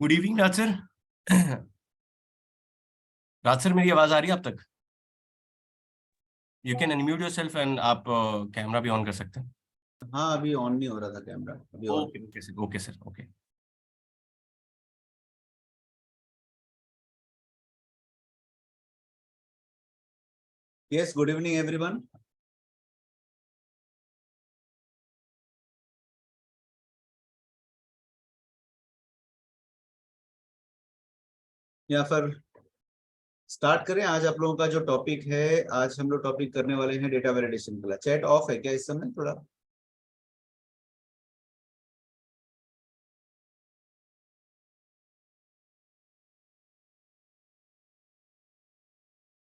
Good evening राज sir. राज sir, मेरी आवाज आ रही है आप तक? You can unmute your self and आप कैमरा भी ऑन कर सकते हैं। हाँ, अभी ऑन नहीं हो रहा था कैमरा, अभी on. Okay okay sir, okay sir, okay. Yes, good evening everyone. या फिर स्टार्ट करें। आज आप लोगों का जो टॉपिक है, आज हम लोग टॉपिक करने वाले हैं डेटा वैलिडेशन का। चैट ऑफ है क्या इस समय? थोड़ा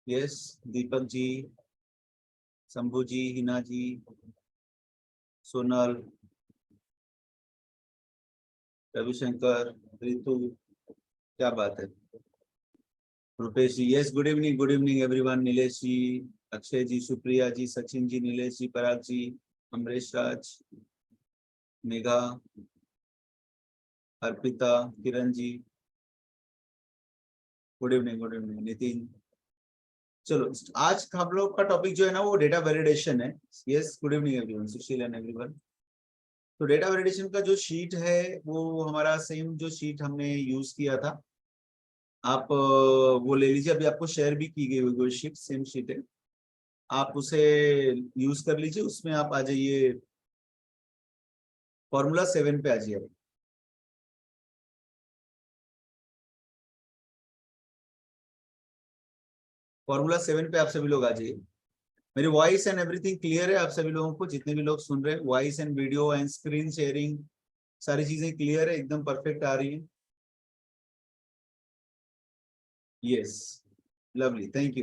यस, दीपक जी, शंभू जी, हिना जी, सोनल, रविशंकर, रितु, क्या बात है। Rupesh ji, yes, good evening everyone. Nilesh ji, Akshay ji, Supriya ji, Sachin ji, Nilesh ji, Parag ji, Amresh Raj, Megha, Arpita, Kiran ji, good evening Nitin. चलो, आज हम लोग का टॉपिक जो है ना, वो डेटा वैलिडेशन है। Yes, good evening everyone, Sushil and everyone. तो डेटा वैलिडेशन का जो शीट है, वो हमारा सेम जो शीट हमने यूज किया था, आप वो ले लीजिए। अभी आपको शेयर भी की गई हुई वो शीट, सेम शीट है, आप उसे यूज कर लीजिए। उसमें आप आ जाइए, फॉर्मूला 7 पे आ जाइए। फॉर्मूला 7 पे आप सभी लोग आ जाइए। मेरी वॉइस एंड एवरीथिंग क्लियर है आप सभी लोगों को? जितने भी लोग सुन रहे हैं, voice and video and screen sharing सारी चीजें क्लियर है, एकदम परफेक्ट आ रही है? Yes, lovely, thank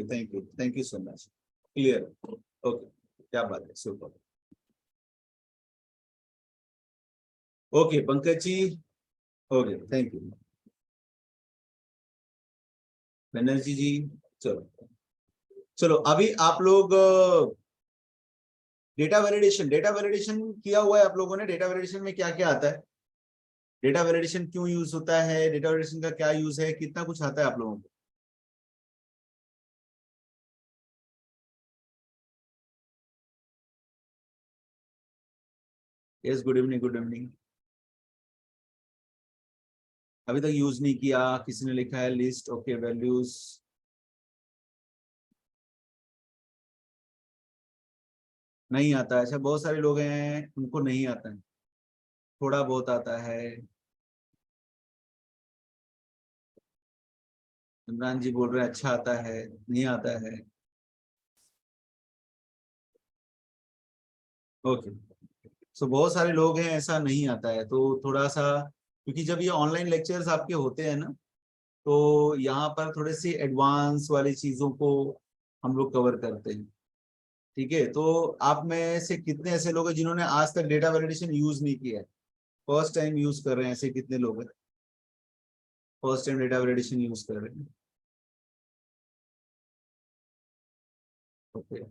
you so much. Clear, okay, क्या बात है, super. Okay Pankaj ji, okay, thank you. Banerjee ji, चलो चलो, अभी आप लोग डेटा वैलिडेशन किया हुआ है आप लोगों ने? डेटा वैलिडेशन में क्या क्या आता है, डेटा वैलिडेशन क्यों यूज होता है, डेटा वैलिडेशन का क्या यूज है, कितना कुछ आता है आप लोगों को? Yes, good evening. अभी तक यूज नहीं किया किसी ने? लिखा है लिस्ट, ओके, वैल्यूज नहीं आता है। अच्छा, बहुत सारे लोग हैं उनको नहीं आता है, थोड़ा बहुत आता है। इमरान जी बोल रहे हैं अच्छा आता है, नहीं आता है। ओके, सो बहुत सारे लोग हैं ऐसा नहीं आता है, तो थोड़ा सा, क्योंकि जब ये ऑनलाइन लेक्चर्स आपके होते हैं ना, तो यहाँ पर थोड़े सी एडवांस वाली चीजों को हम लोग कवर करते हैं। ठीक है, तो आप में से कितने ऐसे लोग हैं जिन्होंने आज तक डेटा वैलिडेशन यूज नहीं किया है? फर्स्ट टाइम यूज कर रहे हैं, ऐसे कितने लोग हैं first time data validation use कर रहे हैं? ओके,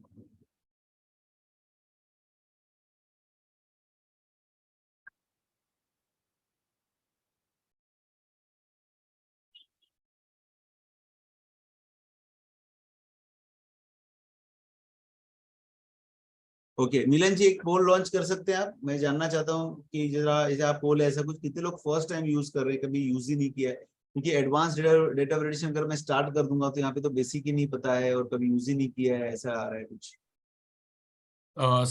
ओके, मिलन जी, एक पोल लॉन्च कर सकते हैं आप? मैं जानना चाहता हूँ कि जरा ऐसा पोल है, ऐसा कुछ, कितने लोग फर्स्ट टाइम यूज कर रहे हैं, कभी यूज ही नहीं किया है? क्योंकि एडवांस डेटा वैलिडेशन अगर मैं स्टार्ट कर दूंगा तो यहाँ पे तो बेसिक ही नहीं पता है और कभी यूज ही नहीं किया है, ऐसा आ रहा है कुछ।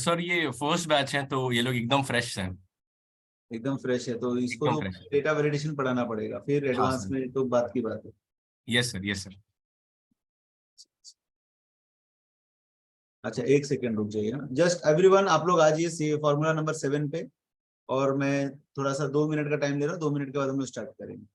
सर, ये फर्स्ट बैच है तो ये लोग एकदम फ्रेश हैं। एकदम फ्रेश है तो इसको एकदम तो फ्रेश। डेटा वैलिडेशन पढ़ाना पड़ेगा, फिर हाँ एडवांस सर। में तो बात की बात है। Yes sir, yes sir. अच्छा, एक सेकेंड रुक जाइए ना, जस्ट एवरीवन आप लोग आ जाइए फॉर्मूला नंबर 7 पे। और मैं थोड़ा सा 2 मिनट का टाइम ले रहा हूँ, 2 मिनट के बाद हम लोग स्टार्ट करेंगे।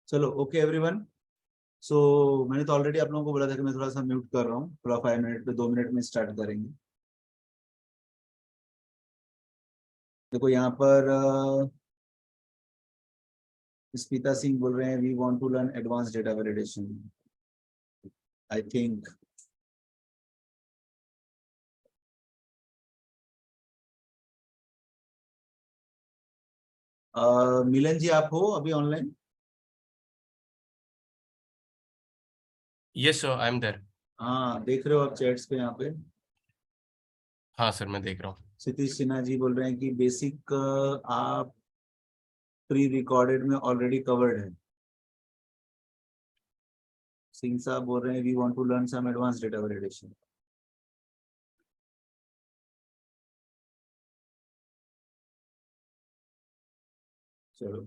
चलो ओके एवरीवन। सो मैंने तो ऑलरेडी आप लोगों को बोला था कि मैं थोड़ा सा म्यूट कर रहा हूँ, थोड़ा 5 मिनट पे 2 मिनट में स्टार्ट करेंगे। देखो यहाँ पर स्मिता सिंह बोल रहे हैं we want to learn advance data validation. I think Milan ji आप हो अभी online? Yes sir, I am there. हाँ देख रहे हो आप चैट्स पे यहाँ पे? हाँ सर, मैं देख रहा हूँ। सतीश सिन्हा जी बोल रहे हैं कि बेसिक आप प्री रिकॉर्डेड में ऑलरेडी कवर्ड है। सिंह साहब बोल रहे हैं we want to learn some advance data validation. चलो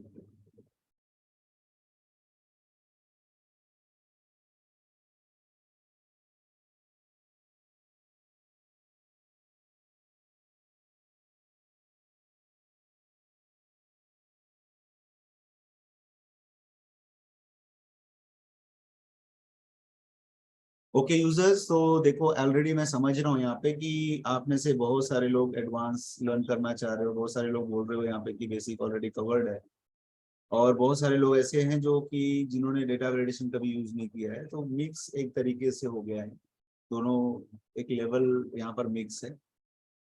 ओके यूजर्स, तो देखो ऑलरेडी मैं समझ रहा हूँ यहाँ पे कि आप में से बहुत सारे लोग एडवांस लर्न करना चाह रहे हो, बहुत सारे लोग बोल रहे हो यहाँ पे कि बेसिक ऑलरेडी कवर्ड है, और बहुत सारे लोग ऐसे हैं जो कि जिन्होंने डेटा वैलिडेशन कभी यूज नहीं किया है। तो मिक्स एक तरीके से हो गया है, दोनों एक लेवल यहाँ पर मिक्स है।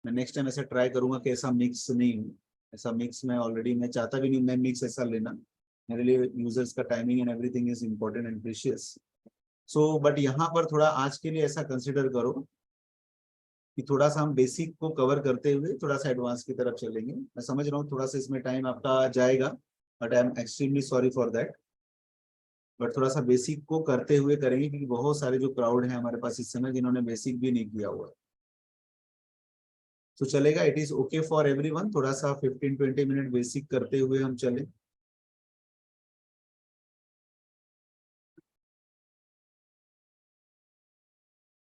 मैं नेक्स्ट टाइम ऐसा ट्राई करूंगा कि ऐसा मिक्स नहीं हो। ऐसा मिक्स मैं ऑलरेडी मैं चाहता भी नहीं मैं मिक्स ऐसा लेना। मेरे लिए यूजर्स का timing and everything is important and precious. So but यहाँ पर थोड़ा आज के लिए ऐसा कंसिडर करो कि थोड़ा सा हम बेसिक को कवर करते हुए थोड़ा सा एडवांस की तरफ चलेंगे। मैं समझ रहा हूँ थोड़ा सा इसमें टाइम आपका जाएगा, but I am extremely sorry for that. But थोड़ा सा बेसिक को करते हुए करेंगे क्योंकि बहुत सारे जो क्राउड है हमारे पास इस समय जिन्होंने बेसिक भी नहीं किया हुआ है। तो चलेगा, it is okay for everyone. थोड़ा सा 15-20 मिनट बेसिक करते हुए हम चलें।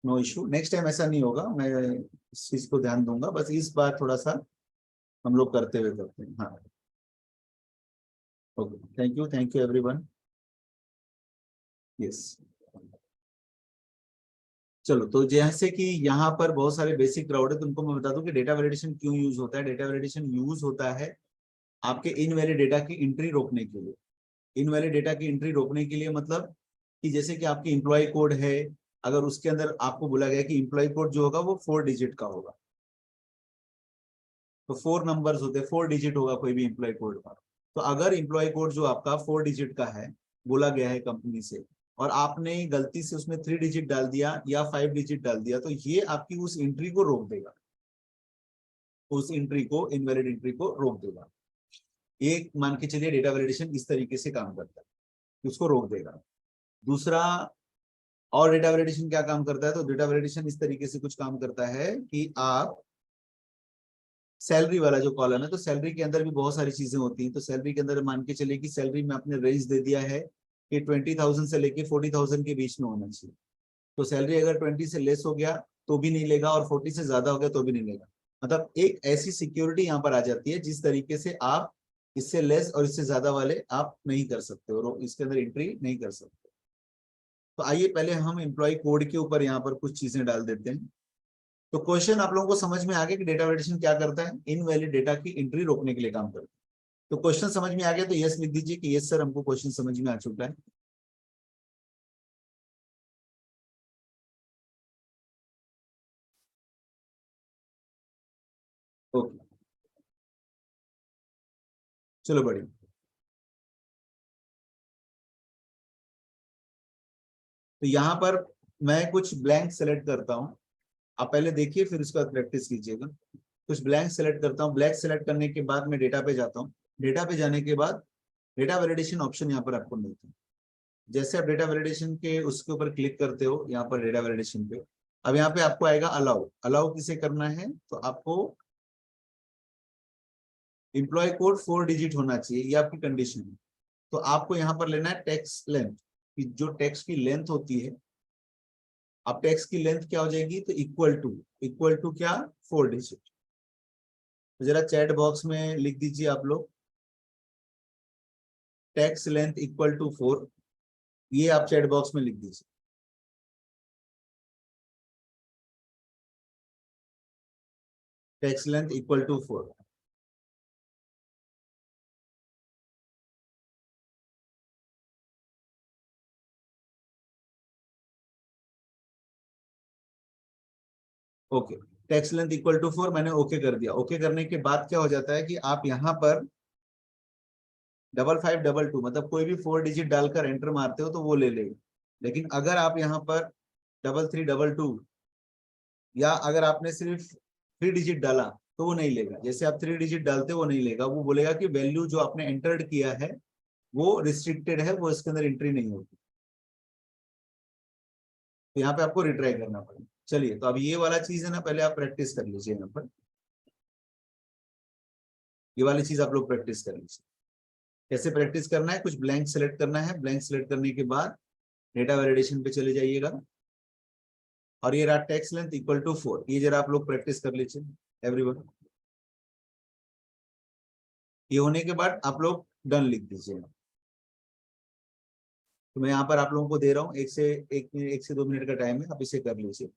नो इशू, नेक्स्ट टाइम ऐसा नहीं होगा, मैं इस चीज को ध्यान दूंगा। बस इस बार थोड़ा सा हम लोग करते हुए करते हैं। हाँ okay, thank you everyone. Yes, चलो तो जैसे कि यहाँ पर बहुत सारे बेसिक क्राउड है, तो उनको मैं बता दूं कि डेटा वैलिडेशन क्यों यूज होता है। डेटा वैलिडेशन यूज होता है आपके इनवैलिड डेटा की एंट्री रोकने के लिए। इनवैलिड डेटा की एंट्री रोकने के लिए मतलब कि जैसे कि आपकी एम्प्लॉय कोड है, अगर उसके अंदर आपको बोला गया कि एम्प्लॉय कोड जो होगा वो 4 डिजिट का होगा, तो 4 नंबर्स होते हैं, 4 डिजिट होगा कोई भी एम्प्लॉय कोड का। तो अगर एम्प्लॉय कोड जो आपका 4 डिजिट का है, बोला गया है कंपनी से, और आपने गलती से उसमें 3 डिजिट डाल दिया या 5 डिजिट डाल दिया, तो ये आपकी उस एंट्री को रोक देगा, उस एंट्री को, इनवैलिड एंट्री को रोक देगा। एक मान के चलिए डेटा वैलिडेशन इस तरीके से काम करता है, उसको रोक देगा। दूसरा, और डेटा वैलिडेशन क्या काम करता है, तो डेटा वैलिडेशन इस तरीके से कुछ काम करता है कि आप सैलरी वाला जो कॉलम है, तो सैलरी के अंदर भी बहुत सारी चीजें होती हैं। तो सैलरी के अंदर मान के चलिए कि सैलरी में आपने रेंज दे दिया है कि 20,000 से लेके 40,000 के बीच में होना चाहिए। तो सैलरी अगर 20 से लेस हो गया तो भी नहीं लेगा, और 40 से ज्यादा हो गया तो भी नहीं लेगा। मतलब एक ऐसी सिक्योरिटी यहाँ पर आ जाती है जिस तरीके से आप इससे लेस और इससे ज्यादा वाले आप नहीं कर सकते, और इसके अंदर एंट्री नहीं कर सकते। तो आइए पहले हम एम्प्लॉय कोड के ऊपर यहाँ पर कुछ चीजें डाल देते हैं। तो क्वेश्चन आप लोगों को समझ में आ गया कि डेटा वैलिडेशन क्या करता है, इनवैलिड डेटा की एंट्री रोकने के लिए काम करता है। तो क्वेश्चन समझ में आ गया तो यस लिख दीजिए कि यस सर हमको क्वेश्चन समझ में आ चुका है। ओके, चलो बढ़िया। तो यहाँ पर मैं कुछ ब्लैंक सेलेक्ट करता हूँ, आप पहले देखिए फिर उसका प्रैक्टिस कीजिएगा। कुछ ब्लैंक सेलेक्ट करता हूँ, ब्लैंक सेलेक्ट करने के बाद मैं डेटा पे जाता हूँ। डेटा पे जाने के बाद डेटा वैलिडेशन ऑप्शन यहाँ पर आपको मिलता है। जैसे आप डेटा वैलिडेशन के उसके ऊपर क्लिक करते हो यहाँ पर डेटा वैलिडेशन पे, अब यहाँ पे आपको आएगा अलाउ। अलाउ किसे करना है, तो आपको एम्प्लॉय कोड 4 डिजिट होना चाहिए, ये आपकी कंडीशन है। तो आपको यहाँ पर लेना है टेक्स्ट लेंथ, कि जो टेक्स्ट की लेंथ होती है, अब टेक्स्ट की लेंथ क्या हो जाएगी, तो इक्वल टू क्या, 4 डिजिट। तो जरा चैट बॉक्स में लिख दीजिए आप लोग टेक्स्ट लेंथ इक्वल टू 4, ये आप चैट बॉक्स में लिख दीजिए। Text length equal to 4। Okay, text length equal to 4 मैंने ओके कर दिया। ओके करने के बाद क्या हो जाता है कि आप यहाँ पर 5522 मतलब कोई भी 4 डिजिट डालकर एंटर मारते हो तो वो ले लेगा। लेकिन अगर आप यहाँ पर 3322 या अगर आपने सिर्फ 3 डिजिट डाला तो वो नहीं लेगा। जैसे आप 3 डिजिट डालते हो वो नहीं लेगा, वो बोलेगा कि वैल्यू जो आपने एंटर्ड किया है वो रिस्ट्रिक्टेड है, वो इसके अंदर एंट्री नहीं होगी। तो यहाँ पे आपको रिट्राई करना पड़ेगा। चलिए, तो अब ये वाला चीज है ना, पहले आप प्रैक्टिस कर लीजिए। यहाँ पर ये वाली चीज आप लोग प्रैक्टिस कर लीजिए। कैसे प्रैक्टिस करना है, कुछ ब्लैंक सेलेक्ट करना है। ब्लैंक सेलेक्ट करने के बाद डेटा वैलिडेशन पे चले जाइएगा और ये रहा टेक्स्ट लेंथ इक्वल टू 4। ये जरा आप लोग प्रैक्टिस कर लीजिए एवरीवन। ये होने के बाद आप लोग डन लिख दीजिए। तो मैं यहाँ पर आप लोगों को दे रहा हूँ 1 से 2 मिनट का टाइम है, आप इसे कर लीजिए।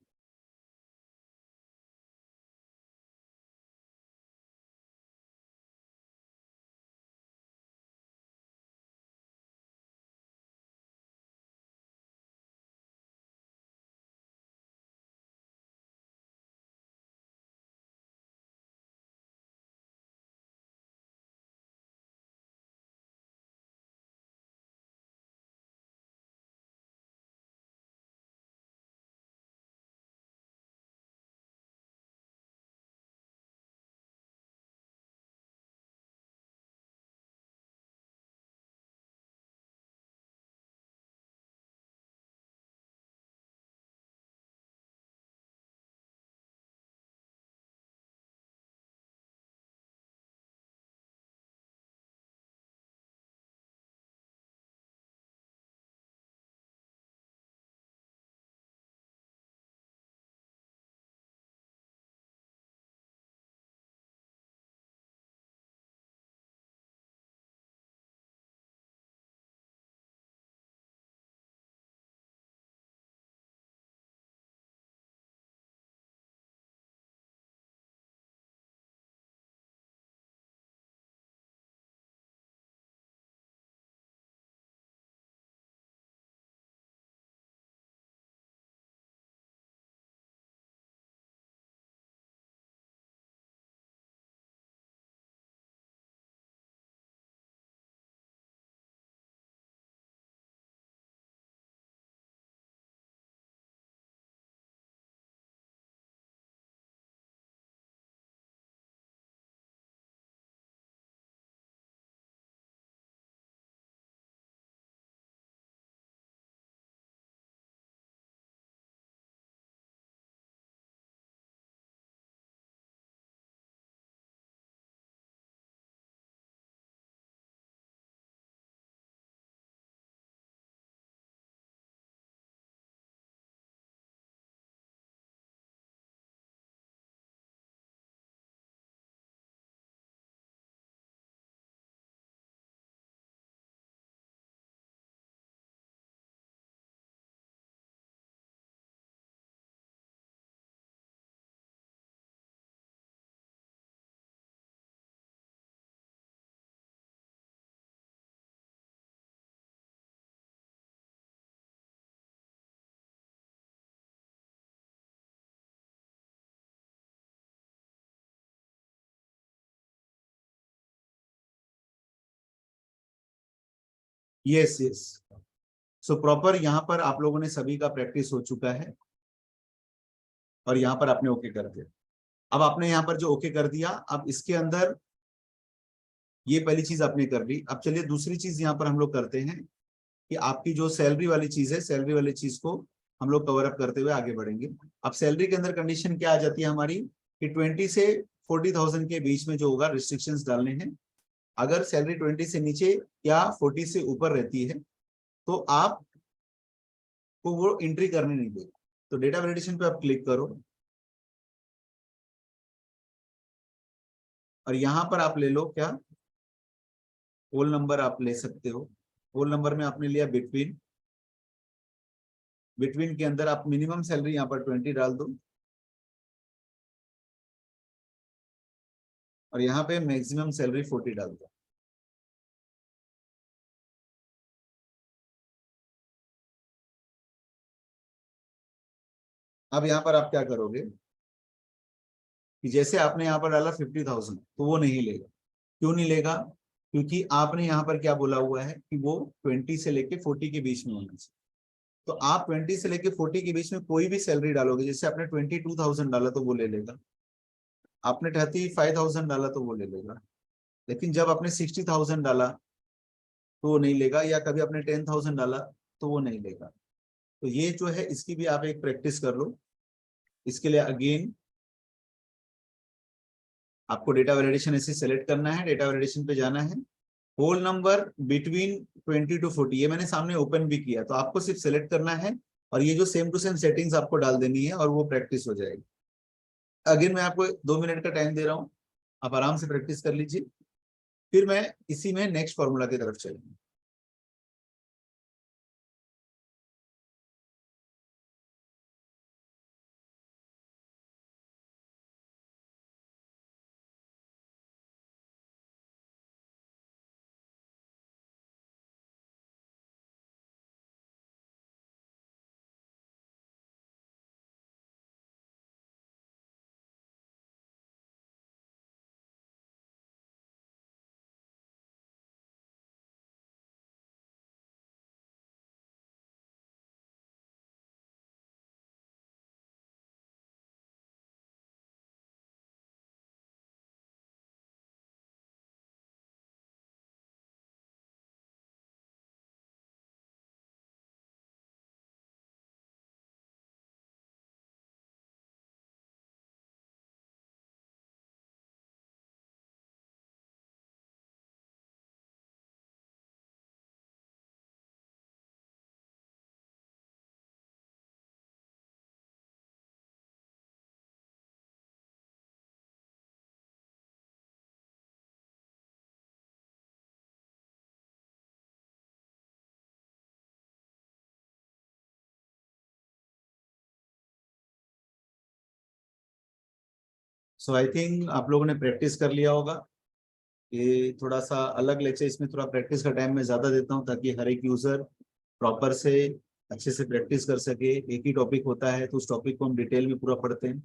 यस यस, सो प्रॉपर यहाँ पर आप लोगों ने सभी का प्रैक्टिस हो चुका है और यहाँ पर आपने ओके कर दिया। अब आपने यहाँ पर जो ओके कर दिया, अब इसके अंदर ये पहली चीज आपने कर ली। अब चलिए दूसरी चीज यहाँ पर हम लोग करते हैं कि आपकी जो सैलरी वाली चीज है, सैलरी वाली चीज को हम लोग कवर अप करते हुए आगे बढ़ेंगे। अब सैलरी के अंदर कंडीशन क्या आ जाती है हमारी कि 20 से 40,000 के बीच में जो होगा रिस्ट्रिक्शंस डालने हैं। अगर सैलरी 20 से नीचे या 40 से ऊपर रहती है तो आप को वो एंट्री करने नहीं देगा। तो डेटा वैलिडेशन पे आप क्लिक करो और यहां पर आप ले लो क्या होल नंबर आप ले सकते हो। होल नंबर में आपने लिया बिटवीन, बिटवीन के अंदर आप मिनिमम सैलरी यहाँ पर 20 डाल दो और यहाँ पे मैक्सिमम सैलरी 40 डाल दो। अब यहाँ पर आप क्या करोगे कि जैसे आपने यहाँ पर डाला 50,000 तो वो नहीं लेगा। क्यों नहीं लेगा? क्योंकि आपने यहाँ पर क्या बोला हुआ है कि वो 20 से लेके 40 के बीच में होना चाहिए। तो आप 20 से लेके 40 के बीच में कोई भी सैलरी डालोगे, जैसे आपने 22,000 डाला तो वो ले लेगा, आपने 35,000 डाला तो वो ले लेगा। लेकिन जब आपने 60,000 डाला तो वो नहीं लेगा, या कभी आपने 10,000 डाला तो वो नहीं लेगा। तो ये जो है इसकी भी आप एक प्रैक्टिस कर लो। इसके लिए अगेन आपको डेटा वैलिडेशन ऐसे सेलेक्ट करना है, डेटा वैलिडेशन पे जाना है, होल नंबर बिटवीन 20 to 40, ये मैंने सामने ओपन भी किया, तो आपको सिर्फ सेलेक्ट करना है और ये जो सेम टू सेम सेटिंग्स आपको डाल देनी है और वो प्रैक्टिस हो जाएगी। अगेन मैं आपको 2 मिनट का टाइम दे रहा हूँ, आप आराम से प्रैक्टिस कर लीजिए, फिर मैं इसी में नेक्स्ट फॉर्मूला की तरफ चलूंगा। सो आई थिंक आप लोगों ने प्रैक्टिस कर लिया होगा। ये थोड़ा सा अलग लेक्चर, इसमें थोड़ा प्रैक्टिस का टाइम मैं ज्यादा देता हूँ ताकि हर एक यूजर प्रॉपर से अच्छे से प्रैक्टिस कर सके। एक ही टॉपिक होता है तो उस टॉपिक को हम डिटेल में पूरा पढ़ते हैं।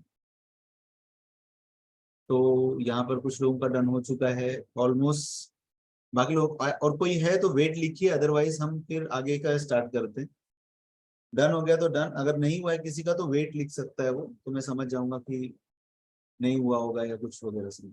तो यहाँ पर कुछ लोगों का डन हो चुका है ऑलमोस्ट, बाकी लोग और कोई है तो वेट लिखिए, अदरवाइज हम फिर आगे का स्टार्ट करते हैं। डन हो गया तो डन, अगर नहीं हुआ है किसी का तो वेट लिख सकता है वो, तो मैं समझ जाऊंगा कि नहीं हुआ होगा या कुछ वगैरह से।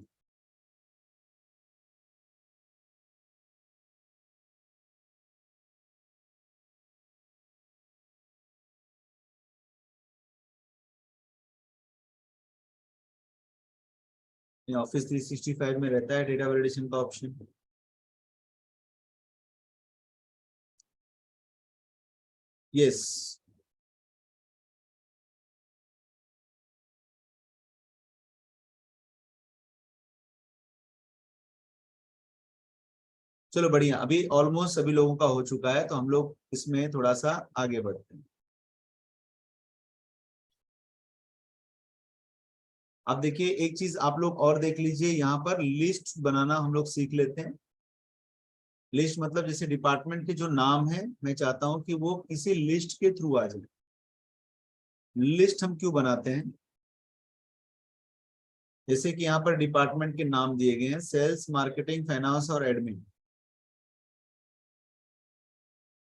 ऑफिस 365 में रहता है डेटा वैलिडेशन का ऑप्शन। यस, चलो बढ़िया, अभी ऑलमोस्ट सभी लोगों का हो चुका है तो हम लोग इसमें थोड़ा सा आगे बढ़ते हैं। अब देखिए एक चीज आप लोग और देख लीजिए, यहाँ पर लिस्ट बनाना हम लोग सीख लेते हैं। लिस्ट मतलब जैसे डिपार्टमेंट के जो नाम है, मैं चाहता हूं कि वो किसी लिस्ट के थ्रू आ जाए। लिस्ट हम क्यों बनाते हैं? जैसे कि यहाँ पर डिपार्टमेंट के नाम दिए गए हैं, सेल्स, मार्केटिंग, फाइनेंस और एडमिन।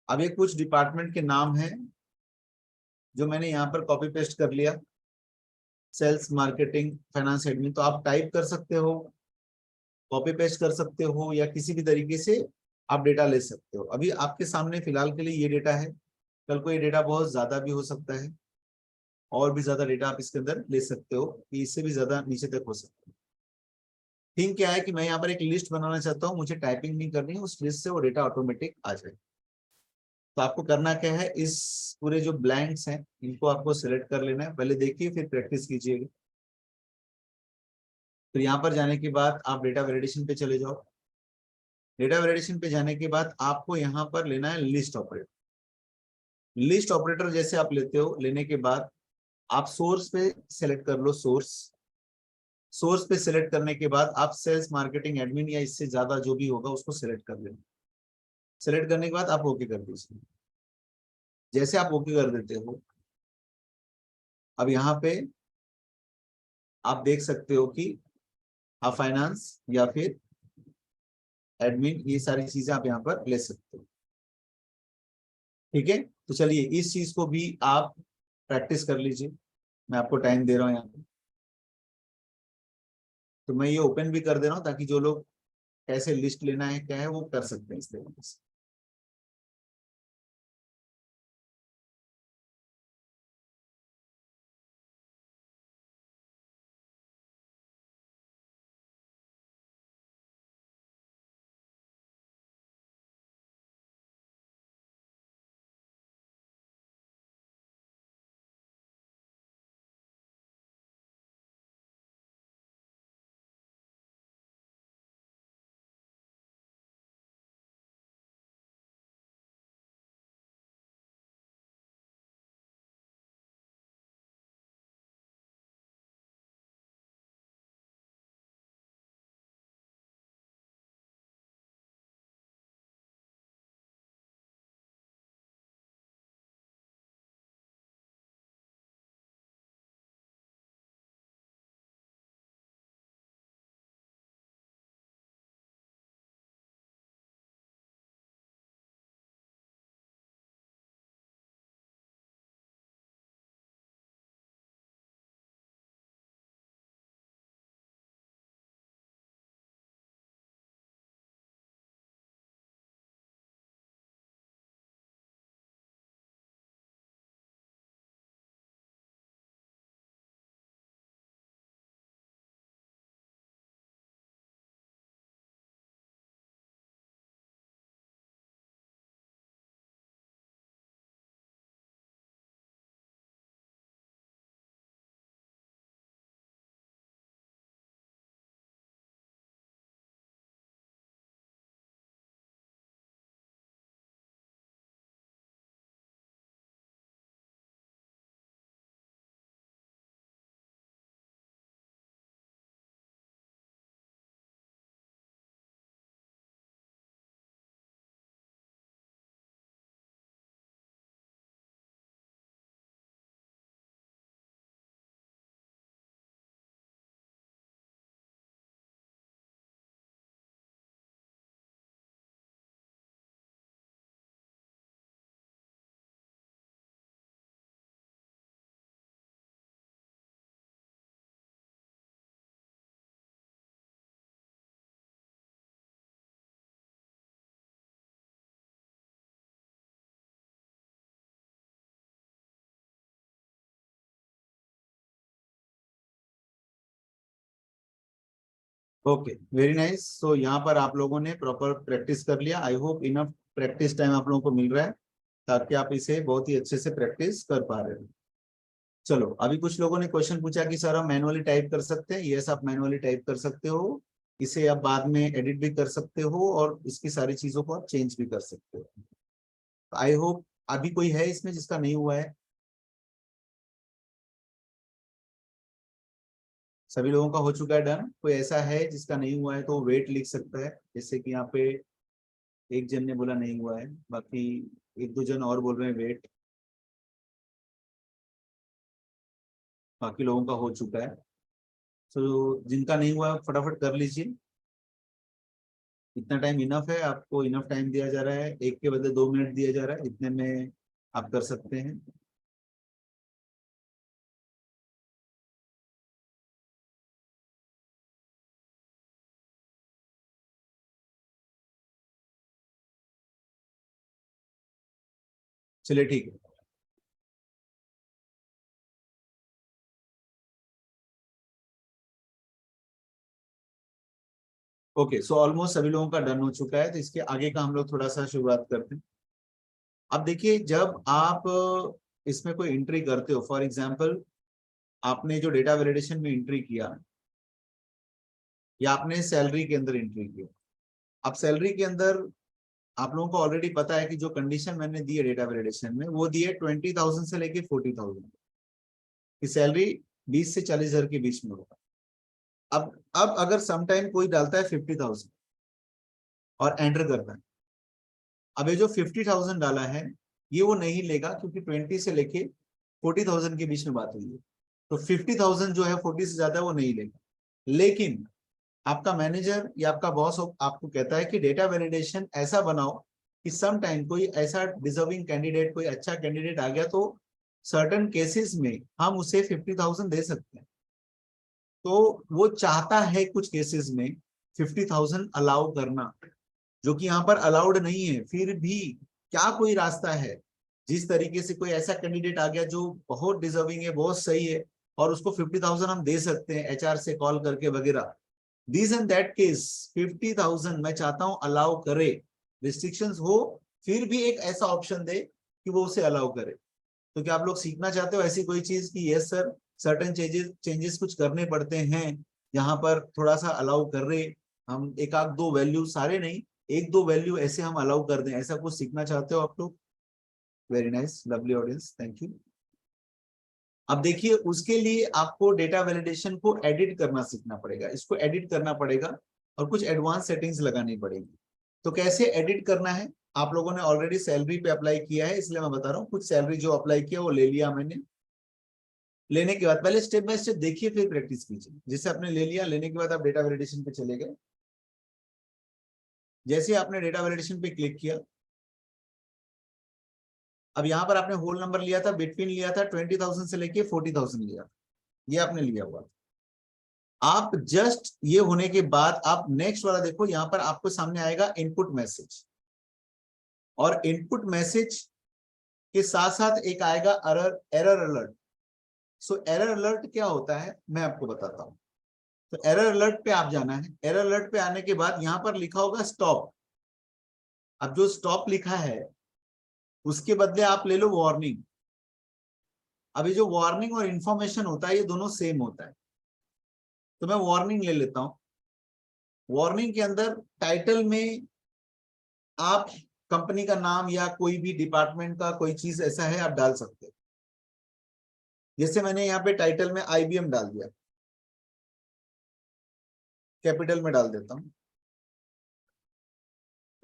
अब ये कुछ डिपार्टमेंट के नाम है जो मैंने यहाँ पर कॉपी पेस्ट कर लिया, सेल्स, मार्केटिंग, फाइनेंस, एडमिन। तो आप टाइप कर सकते हो, कॉपी पेस्ट कर सकते हो, या किसी भी तरीके से आप डेटा ले सकते हो। अभी आपके सामने फिलहाल के लिए ये डेटा है, कल को ये डेटा बहुत ज्यादा भी हो सकता है, और भी ज्यादा डेटा आप इसके अंदर ले सकते हो, कि इससे भी ज्यादा नीचे तक हो सकता है। थिंक क्या है कि मैं यहाँ पर एक लिस्ट बनाना चाहता हूँ, मुझे टाइपिंग नहीं करनी है, उस लिस्ट से वो डेटा ऑटोमेटिक आ जाए। तो आपको करना क्या है, इस पूरे जो ब्लैंक्स हैं इनको आपको सिलेक्ट कर लेना है, पहले देखिए फिर प्रैक्टिस कीजिएगा। तो यहाँ पर जाने के बाद आप डेटा वैलिडेशन पे चले जाओ। डेटा वैलिडेशन पे जाने के बाद आपको यहाँ पर लेना है लिस्ट ऑपरेटर। लिस्ट ऑपरेटर जैसे आप लेते हो, लेने के बाद आप सोर्स पे सेलेक्ट कर लो। सोर्स पे सेलेक्ट करने के बाद आप सेल्स मार्केटिंग एडमिन या इससे ज्यादा जो भी होगा उसको सेलेक्ट कर लेना। सेलेक्ट करने के बाद आप ओके कर दीजिए। जैसे आप ओके कर देते हो, अब यहाँ पे आप देख सकते हो कि आप फाइनेंस या फिर एडमिन, ये सारी चीजें आप यहाँ पर ले सकते हो। ठीक है, तो चलिए इस चीज को भी आप प्रैक्टिस कर लीजिए। मैं आपको टाइम दे रहा हूँ यहाँ पे, तो मैं ये ओपन भी कर दे रहा हूँ ताकि जो लोग कैसे लिस्ट लेना है क्या है वो कर सकते हैं इस तरीके से। Okay, very nice. सो यहाँ पर आप लोगों ने प्रॉपर प्रैक्टिस कर लिया। I hope enough practice time आप लोगों को मिल रहा है ताकि आप इसे बहुत ही अच्छे से प्रैक्टिस कर पा रहे हो। चलो, अभी कुछ लोगों ने क्वेश्चन पूछा कि सर हम मैनुअली टाइप कर सकते हैं। यस, आप मैनुअली टाइप कर सकते हो। इसे आप बाद में एडिट भी कर सकते हो और इसकी सारी चीजों को आप चेंज भी कर सकते हो। आई होप अभी कोई है इसमें जिसका नहीं हुआ है? सभी लोगों का हो चुका है डन? कोई ऐसा है जिसका नहीं हुआ है तो वेट लिख सकता है। जैसे कि यहाँ पे एक जन ने बोला नहीं हुआ है, बाकी एक दो जन और बोल रहे हैं वेट। बाकी लोगों का हो चुका है। तो जिनका नहीं हुआ फटाफट कर लीजिए। इतना टाइम इनफ है, आपको इनफ टाइम दिया जा रहा है। 1 के बदले 2 मिनट दिया जा रहा है, इतने में आप कर सकते हैं। चलिए ठीक है। ओके, सो ऑलमोस्ट सभी लोगों का डन हो चुका है, तो इसके आगे का हम लोग थोड़ा सा शुरुआत करते हैं। अब देखिए, जब आप इसमें कोई एंट्री करते हो, फॉर एग्जांपल आपने जो डेटा वैलिडेशन में एंट्री किया या आपने सैलरी के अंदर एंट्री किया, अब सैलरी के अंदर आप लोगों को ऑलरेडी पता है कि जो कंडीशन मैंने दी है डेटा वैलिडेशन में, वो दी है 20,000 से लेके 40,000 की सैलरी 20 से 40,000 के बीच में होगा। अब अगर समटाइम कोई डालता है 50,000 और एंटर करता है, अब ये जो 50,000 डाला है ये वो नहीं लेगा, क्योंकि 20 से लेके 40,000 के बीच में बात हुई है, तो 50,000 जो है 40 से ज्यादा वो नहीं लेगा। लेकिन आपका मैनेजर या आपका बॉस आपको कहता है कि डेटा वैलिडेशन ऐसा बनाओ कि सम टाइम कोई ऐसा डिजर्विंग कैंडिडेट, कोई अच्छा कैंडिडेट आ गया तो सर्टेन केसेस में हम उसे 50,000 दे सकते हैं। तो वो चाहता है कुछ केसेस में 50,000 अलाउ करना, जो कि यहाँ पर अलाउड नहीं है। फिर भी क्या कोई रास्ता है जिस तरीके से कोई ऐसा कैंडिडेट आ गया जो बहुत डिजर्विंग है, बहुत सही है, और उसको 50,000 हम दे सकते हैं एचआर से कॉल करके वगैरह। दिस एंड दैट केस 50,000 मैं चाहता हूं अलाउ करे, रिस्ट्रिक्शंस हो, फिर भी एक ऐसा ऑप्शन दे कि वो उसे अलाउ करे। तो क्या आप लोग सीखना चाहते हो ऐसी कोई चीज कि यस सर सर्टेन चेंजेस कुछ करने पड़ते हैं, यहाँ पर थोड़ा सा अलाउ कर रहे, हम एक आध दो वैल्यू, सारे नहीं, एक दो वैल्यू ऐसे हम अलाउ कर दें, ऐसा कुछ सीखना चाहते हो आप लोग? Very nice, lovely audience, thank you. अब देखिए, उसके लिए आपको डेटा वैलिडेशन को एडिट करना सीखना पड़ेगा, इसको एडिट करना पड़ेगा और कुछ एडवांस सेटिंग्स लगानी पड़ेगी। तो कैसे एडिट करना है? आप लोगों ने ऑलरेडी सैलरी पे अप्लाई किया है, इसलिए मैं बता रहा हूँ। कुछ सैलरी जो अप्लाई किया वो ले लिया मैंने। लेने के बाद पहले स्टेप बाय स्टेप देखिए, फिर प्रैक्टिस कीजिए। जैसे आपने ले लिया, लेने के बाद आप डेटा वैलिडेशन पे चले गए। जैसे आपने डेटा वैलिडेशन पे क्लिक किया, अब यहाँ पर आपने होल नंबर लिया था, बिटवीन लिया था, 20,000 से लेके 40,000 लिया, ये आपने लिया हुआ। आप जस्ट ये होने के बाद आप नेक्स्ट वाला देखो, यहां पर आपको सामने आएगा इनपुट मैसेज, और इनपुट मैसेज के साथ साथ एक आएगा error alert. So error alert क्या होता है मैं आपको बताता हूं। तो एरर अलर्ट पे आप जाना है। एरर अलर्ट पे आने के बाद यहां पर लिखा होगा स्टॉप। अब जो स्टॉप लिखा है उसके बदले आप ले लो वार्निंग। अभी जो वार्निंग और इंफॉर्मेशन होता है ये दोनों सेम होता है, तो मैं वार्निंग ले लेता हूं। वार्निंग के अंदर टाइटल में आप कंपनी का नाम या कोई भी डिपार्टमेंट का कोई चीज ऐसा है आप डाल सकते हैं। जैसे मैंने यहाँ पे टाइटल में आईबीएम डाल दिया, कैपिटल में डाल देता हूं।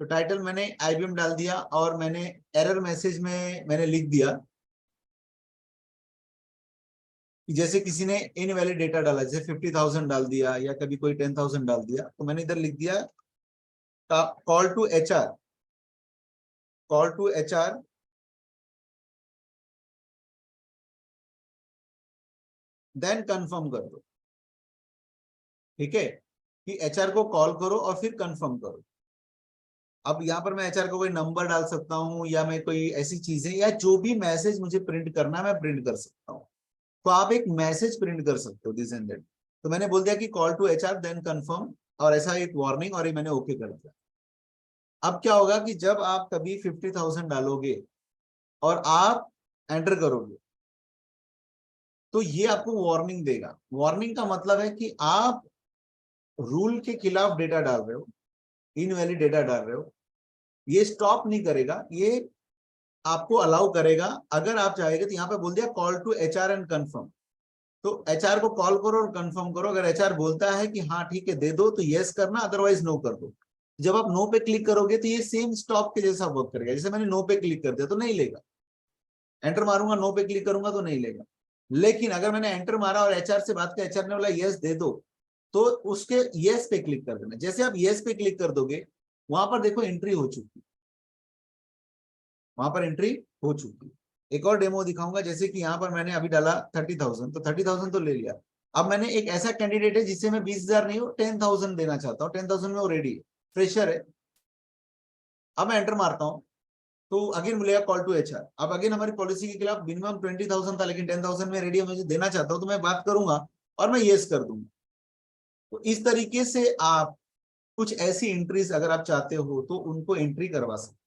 तो टाइटल मैंने आईबीएम डाल दिया और मैंने एरर मैसेज में मैंने लिख दिया कि जैसे किसी ने इनवैलिड डेटा डाला, जैसे 50,000 डाल दिया या कभी कोई 10,000 डाल दिया, तो मैंने इधर लिख दिया call to HR, call to HR then confirm कर दो। ठीक है, कि एचआर को कॉल करो और फिर कंफर्म करो। अब यहाँ पर मैं एचआर को कोई नंबर डाल सकता हूँ, या मैं कोई ऐसी चीजें, या जो भी मैसेज मुझे प्रिंट करना है मैं प्रिंट कर सकता हूँ। तो आप एक मैसेज प्रिंट कर सकते हो दिस एंड दैट। तो मैंने बोल दिया कि call to HR then confirm, और ऐसा एक वार्निंग, और ये मैंने ओके कर दिया। अब क्या होगा कि जब आप कभी 50,000 डालोगे और आप एंटर करोगे तो ये आपको वार्निंग देगा। वार्निंग का मतलब है कि आप रूल के खिलाफ डेटा डाल रहे हो, इनवैलिड डेटा डाल रहे हो। ये स्टॉप नहीं करेगा, ये आपको अलाउ करेगा अगर आप चाहेंगे। तो यहाँ पे बोल दिया call to HR and confirm, तो एचआर को कॉल करो और कंफर्म करो। अगर एचआर बोलता है कि हाँ ठीक है दे दो तो यस करना, अदरवाइज नो कर दो। जब आप नो पे क्लिक करोगे तो ये सेम स्टॉप के जैसा वर्क करेगा। जैसे मैंने नो पे क्लिक कर दिया तो नहीं लेगा, एंटर मारूंगा नो पे क्लिक करूंगा तो नहीं लेगा। लेकिन अगर मैंने एंटर मारा और एचआर से बात किया, एचआर ने बोला यस दे दो, तो उसके यस पे क्लिक कर देना। जैसे आप यस पे क्लिक कर दोगे वहां पर देखो एंट्री हो चुकी, वहां पर एंट्री हो चुकी। एक और डेमो दिखाऊंगा। जैसे कि यहाँ पर मैंने अभी डाला 30,000, तो 30,000 तो ले लिया। अब मैंने एक ऐसा कैंडिडेट है जिसे मैं 20,000 नहीं हो 10,000 देना चाहता हूँ, 10,000 में वो रेडी है, फ्रेशर है। अब मैं एंटर मारता हूँ तो अगेन मिलेगा कॉल टू एचआर। अब अगेन हमारी पॉलिसी के खिलाफ मिनिमम 20,000 था, लेकिन 10,000 में रेडी है, मुझे देना चाहता हूँ, तो मैं बात करूंगा और मैं येस कर दूंगा। तो इस तरीके से आप कुछ ऐसी एंट्रीज अगर आप चाहते हो तो उनको एंट्री करवा सकते।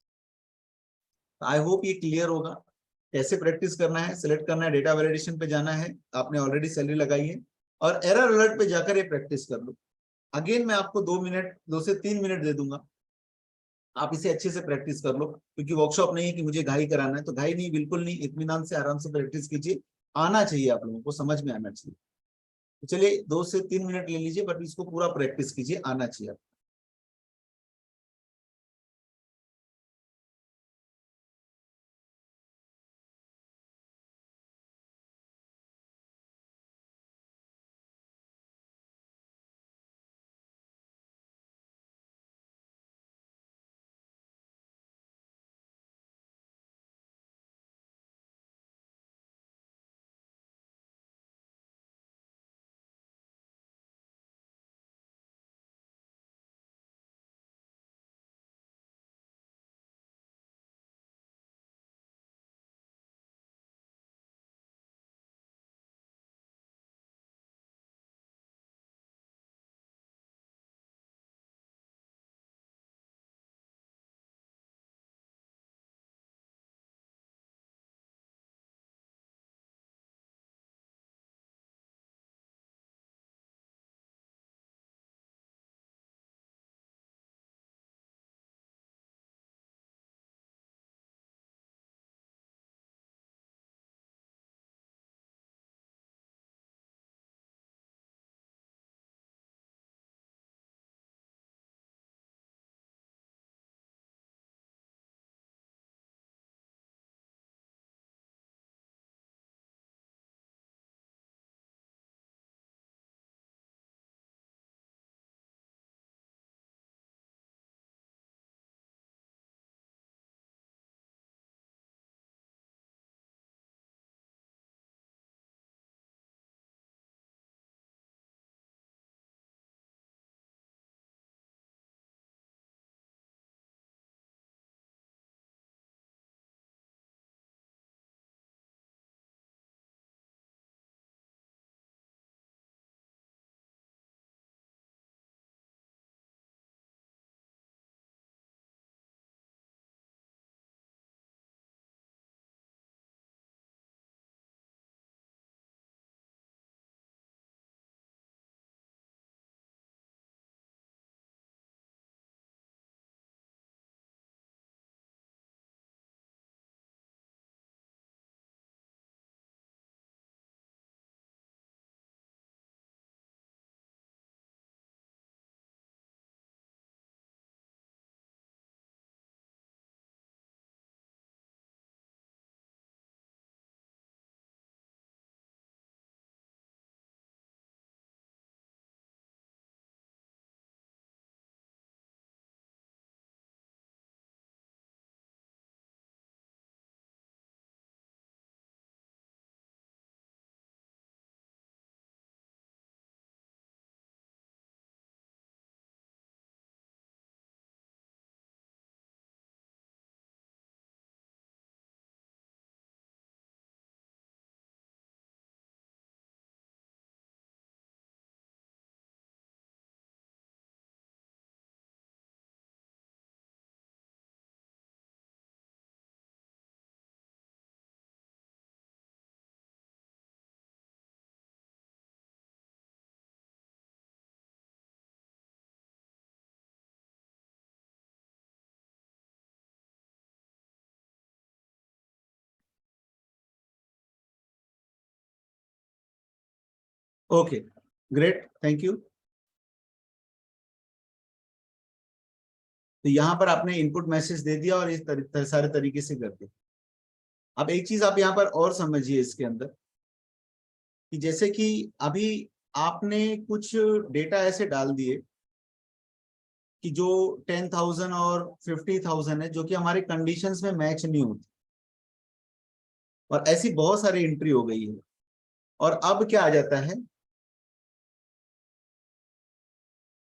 आई होप ये क्लियर होगा। कैसे प्रैक्टिस करना है, सिलेक्ट करना है, डेटा वैलिडेशन पे जाना है, आपने ऑलरेडी सैलरी लगाई है, और एरर अलर्ट पे जाकर ये प्रैक्टिस कर लो। अगेन मैं आपको 2 से 3 मिनट दे दूंगा, आप इसे अच्छे से प्रैक्टिस कर लो, क्योंकि वर्कशॉप नहीं है कि मुझे घाई कराना है, तो घाई नहीं, बिल्कुल नहीं, इत्मीनान से आराम से प्रैक्टिस कीजिए। आना चाहिए, आप लोगों को समझ में आना चाहिए। तो चलिए 2 से 3 मिनट ले लीजिए, बट इसको पूरा प्रैक्टिस कीजिए, आना चाहिए आपको। Okay, great, thank you. तो यहाँ पर आपने इनपुट मैसेज दे दिया और इस सारे तरीके से कर दिया। अब एक चीज आप यहाँ पर और समझिए इसके अंदर, कि जैसे कि अभी आपने कुछ डेटा ऐसे डाल दिए कि जो 10,000 और 50,000 है, जो कि हमारे कंडीशंस में मैच नहीं होती, और ऐसी बहुत सारी एंट्री हो गई है। और अब क्या आ जाता है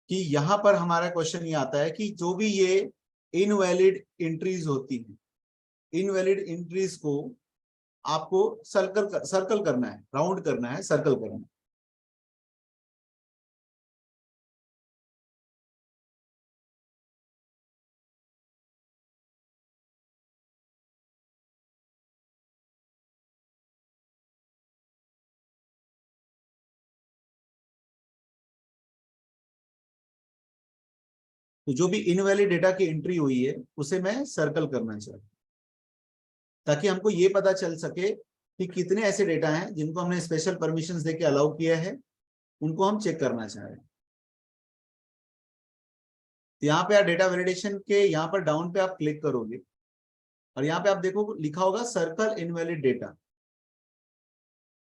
कि यहाँ पर हमारा क्वेश्चन ये आता है कि जो भी ये इनवैलिड एंट्रीज होती है, इनवैलिड एंट्रीज को आपको सर्कल करना है, राउंड करना है, सर्कल करना है। तो जो भी इनवैलिड डेटा की एंट्री हुई है उसे मैं सर्कल करना चाहता हूँ, ताकि हमको ये पता चल सके कि कितने ऐसे डेटा हैं जिनको हमने स्पेशल परमिशंस देके अलाउ किया है, उनको हम चेक करना चाह रहे हैं। यहाँ पे आप डेटा वैलिडेशन के यहाँ पर डाउन पे आप क्लिक करोगे और यहाँ पे आप देखो लिखा होगा circle invalid data,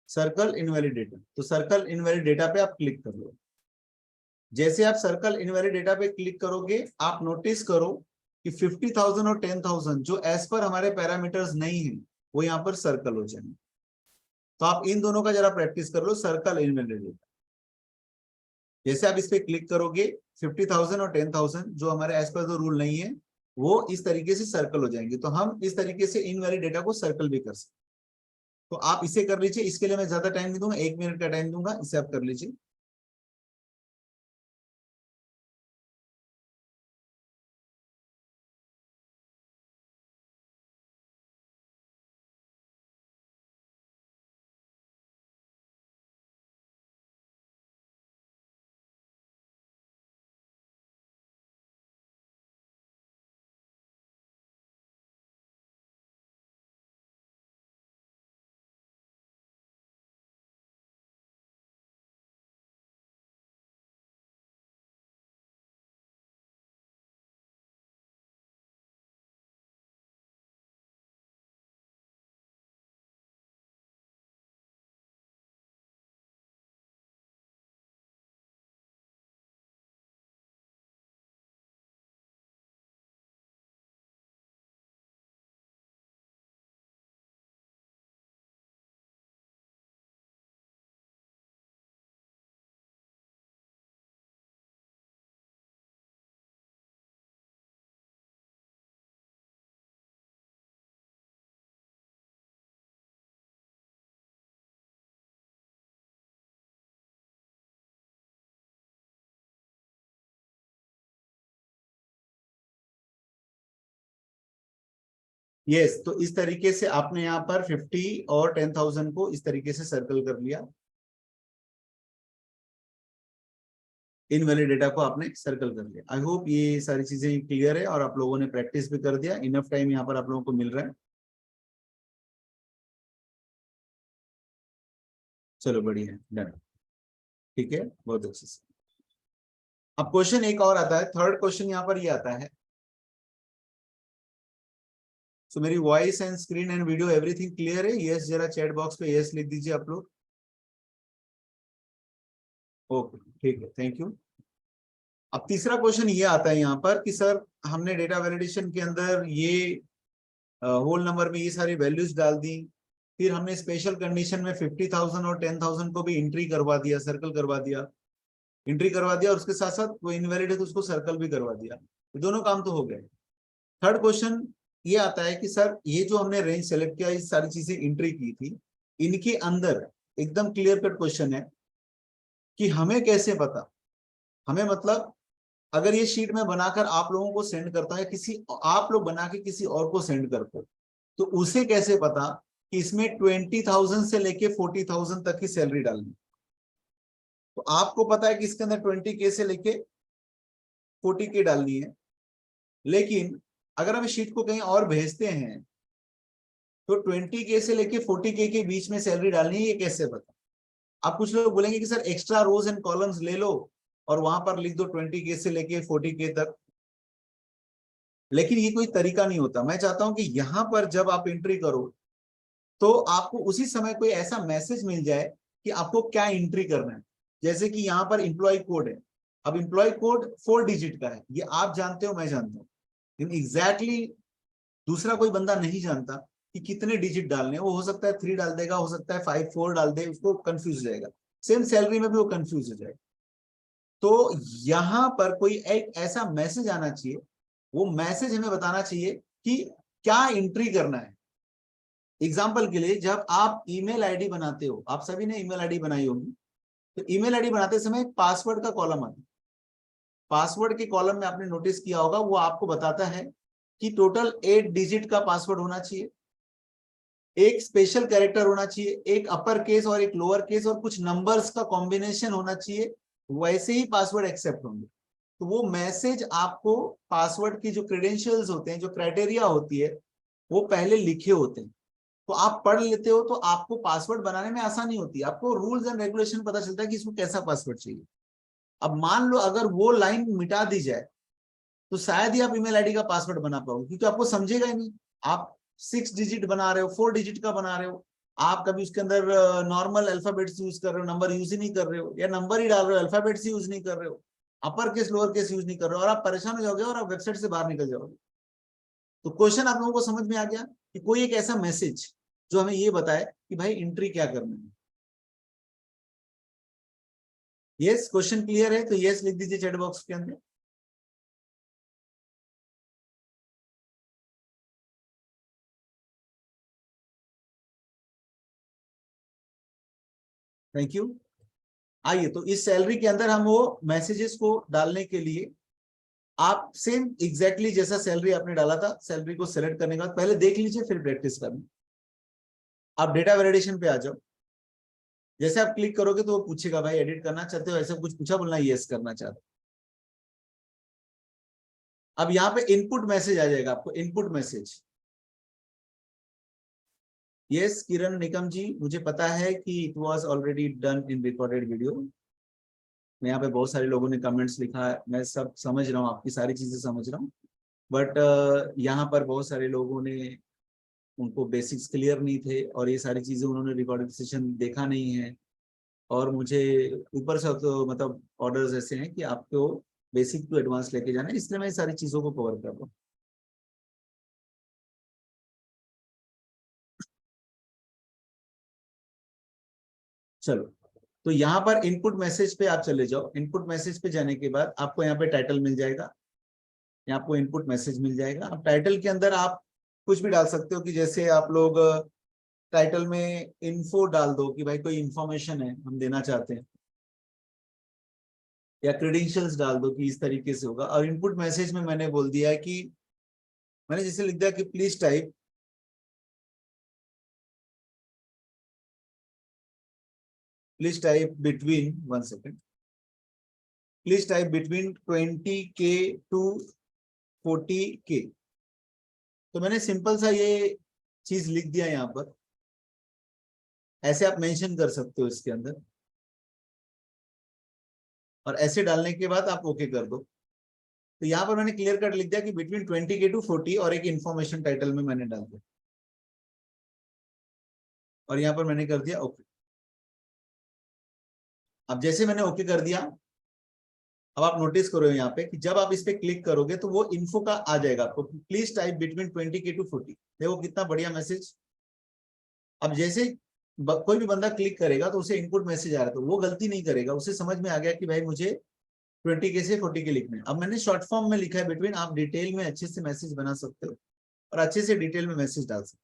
circle invalid data. तो सर्कल इनवैलिड डेटा पे आप क्लिक कर लो। जैसे आप सर्कल इनवैलिड डेटा पे क्लिक करोगे, आप नोटिस करो कि 50,000 और 10,000 जो एज पर हमारे पैरामीटर्स नहीं है वो यहाँ पर सर्कल हो जाएंगे। तो आप इन दोनों का जरा प्रैक्टिस कर लो, सर्कल इनवैलिड डेटा। जैसे आप इस पे क्लिक करोगे 50,000 और 10,000 जो हमारे एज पर जो रूल नहीं है वो इस तरीके से सर्कल हो जाएंगे। तो हम इस तरीके से इनवैलिड डेटा को सर्कल भी कर सकते। तो आप इसे कर लीजिए, इसके लिए मैं ज्यादा टाइम नहीं दूंगा, 1 मिनट का टाइम दूंगा, इसे आप कर लीजिए। यस, तो इस तरीके से आपने यहाँ पर 50 और 10,000 को इस तरीके से सर्कल कर लिया, इनवैलिड डेटा को आपने सर्कल कर लिया। आई होप ये सारी चीजें क्लियर है और आप लोगों ने प्रैक्टिस भी कर दिया। इनफ टाइम यहाँ पर आप लोगों को मिल रहा है। चलो बढ़िया है, डन, ठीक है, बहुत अच्छे से। अब क्वेश्चन एक और आता है, थर्ड क्वेश्चन यहाँ पर ये आता है। सो मेरी voice and screen and video everything clear है? यस, जरा चैट बॉक्स पे यस लिख दीजिए आप लोग। ओके, ठीक है, थैंक यू। अब तीसरा क्वेश्चन ये आता है यहाँ पर कि सर हमने डेटा वैलिडेशन के अंदर ये होल नंबर में ये सारी वैल्यूज डाल दी, फिर हमने स्पेशल कंडीशन में 50,000 और 10,000 को भी एंट्री करवा दिया, सर्कल करवा दिया, एंट्री करवा दिया, और उसके साथ साथ वो इनवैलिड है तो उसको सर्कल भी करवा दिया। तो दोनों काम तो हो गए। थर्ड क्वेश्चन ये आता है कि सर ये जो हमने रेंज सेलेक्ट किया, ये सारी चीजें एंट्री की थी, इनके अंदर एकदम क्लियर कट क्वेश्चन है कि हमें कैसे पता, हमें मतलब अगर ये शीट में बनाकर आप लोगों को सेंड करता है, किसी आप लोग बना के किसी और को सेंड करते हो, तो उसे कैसे पता कि इसमें 20,000 से लेके 40,000 तक की सैलरी डालनी। तो आपको पता है कि इसके अंदर 20K से लेके 40K डालनी है, लेकिन अगर हम शीट को कहीं और भेजते हैं तो 20K से लेके 40K के बीच में सैलरी डालनी है, ये कैसे पता? आप कुछ लोग बोलेंगे कि sir extra rows and columns ले लो और वहां पर लिख दो 20K से लेके 40K तक, लेकिन ये कोई तरीका नहीं होता। मैं चाहता हूं कि यहां पर जब आप एंट्री करो तो आपको उसी समय कोई ऐसा मैसेज मिल जाए कि आपको क्या एंट्री करना है। जैसे कि यहाँ पर इंप्लॉय कोड है, अब इंप्लॉय कोड 4 डिजिट का है, ये आप जानते हो, मैं जानता हूँ, लेकिन एग्जैक्टली दूसरा कोई बंदा नहीं जानता कि कितने डिजिट डालने हैं। वो हो सकता है 3 डाल देगा, हो सकता है 5 4 डाल दे, उसको कंफ्यूज हो जाएगा। सेम सैलरी में भी वो कंफ्यूज हो जाएगा। तो यहां पर कोई एक ऐसा मैसेज आना चाहिए, वो मैसेज हमें बताना चाहिए कि क्या एंट्री करना है। एग्जाम्पल के लिए जब आप ईमेल आईडी बनाते हो, आप सभी ने ईमेल आईडी बनाई होगी, तो ईमेल आईडी बनाते समय एक पासवर्ड का कॉलम आता है। पासवर्ड के कॉलम में आपने नोटिस किया होगा, वो आपको बताता है कि टोटल 8 डिजिट का पासवर्ड होना चाहिए, एक स्पेशल कैरेक्टर होना चाहिए, एक अपर केस और एक लोअर केस, और कुछ नंबर्स का कॉम्बिनेशन होना चाहिए, वैसे ही पासवर्ड एक्सेप्ट होंगे। तो वो मैसेज आपको पासवर्ड की जो क्रेडेंशियल्स होते हैं, जो क्राइटेरिया होती है, वो पहले लिखे होते हैं। तो आप पढ़ लेते हो तो आपको पासवर्ड बनाने में आसानी होती है, आपको रूल्स एंड रेगुलेशन पता चलता है कि इसको कैसा पासवर्ड चाहिए। अब मान लो अगर वो लाइन मिटा दी जाए तो शायद ही आप ईमेल आईडी का पासवर्ड बना पाओगे, क्योंकि आपको समझेगा ही नहीं। आप 6 डिजिट बना रहे हो, 4 डिजिट का बना रहे हो, आप कभी उसके अंदर नॉर्मल अल्फाबेट्स यूज कर रहे हो, नंबर यूज ही नहीं कर रहे हो, या नंबर ही डाल रहे हो, अल्फाबेट्स यूज नहीं कर रहे हो, upper case lower case use नहीं कर रहे हो, और आप परेशान हो जाओगे और आप वेबसाइट से बाहर निकल जाओगे। तो क्वेश्चन आप लोगों को समझ में आ गया कि कोई एक ऐसा मैसेज जो हमें ये बताए कि भाई एंट्री क्या करना है। यस, क्वेश्चन क्लियर है तो यस लिख दीजिए चैट बॉक्स के अंदर। Thank you. आइए, तो इस सैलरी के अंदर हम वो मैसेजेस को डालने के लिए आप सेम एग्जैक्टली जैसा सैलरी आपने डाला था, सैलरी को सेलेक्ट करने के बाद पहले देख लीजिए, फिर प्रैक्टिस करना। आप डेटा वैलिडेशन पे आ जाओ। जैसे आप क्लिक करोगे तो वो पूछेगा भाई एडिट करना चाहते हो, ऐसा कुछ पूछा, बोलना यस करना चाहते हो। अब यहाँ पे इनपुट मैसेज आ जाएगा आपको, इनपुट मैसेज। यस किरण निकम जी, मुझे पता है कि it was already done in recorded video. मैं यहाँ पे बहुत सारे लोगों ने कमेंट्स लिखा है, मैं सब समझ रहा हूँ, आपकी सारी चीजें समझ रहा हूँ, बट यहाँ पर बहुत सारे लोगों ने, उनको बेसिक्स क्लियर नहीं थे और ये सारी चीजें उन्होंने रिकॉर्डेड सेशन देखा नहीं है, और मुझे ऊपर से तो मतलब ऑर्डर्स ऐसे हैं कि आपको बेसिक टू एडवांस लेके जाना है, इसलिए मैं सारी चीजों को कवर कर रहा हूँ। चलो, तो यहाँ पर इनपुट मैसेज पे आप चले जाओ। इनपुट मैसेज पे जाने के बाद आपको यहाँ पे टाइटल मिल जाएगा, यहाँ आपको इनपुट मैसेज मिल जाएगा। अब टाइटल के अंदर आप कुछ भी डाल सकते हो, कि जैसे आप लोग टाइटल में इन्फो डाल दो कि भाई कोई इंफॉर्मेशन है हम देना चाहते हैं, या क्रेडेंशियल्स डाल दो कि इस तरीके से होगा। और इनपुट मैसेज में मैंने बोल दिया है कि, मैंने जैसे लिख दिया कि please type between 1 second, please type between 20K to 40K। तो मैंने सिंपल सा ये चीज लिख दिया यहाँ पर, ऐसे आप मेंशन कर सकते हो इसके अंदर, और ऐसे डालने के बाद आप ओके कर दो। तो यहाँ पर मैंने क्लियर कट लिख दिया कि बिटवीन 20K टू 40, और एक इन्फॉर्मेशन टाइटल में मैंने डाल दिया, और यहाँ पर मैंने कर दिया ओके। अब जैसे मैंने ओके कर दिया, अब आप नोटिस करो यहाँ पे कि जब आप इस पे क्लिक करोगे तो वो इन्फो का आ जाएगा आपको, please type between 20K to 40। देखो कितना बढ़िया मैसेज। अब जैसे कोई भी बंदा क्लिक करेगा तो उसे इनपुट मैसेज आ रहा है, तो वो गलती नहीं करेगा, उसे समझ में आ गया कि भाई मुझे 20K से 40K लिखना है। अब मैंने शॉर्ट फॉर्म में लिखा है बिटवीन, आप डिटेल में अच्छे से मैसेज बना सकते हो और अच्छे से डिटेल में मैसेज डाल सकते हो।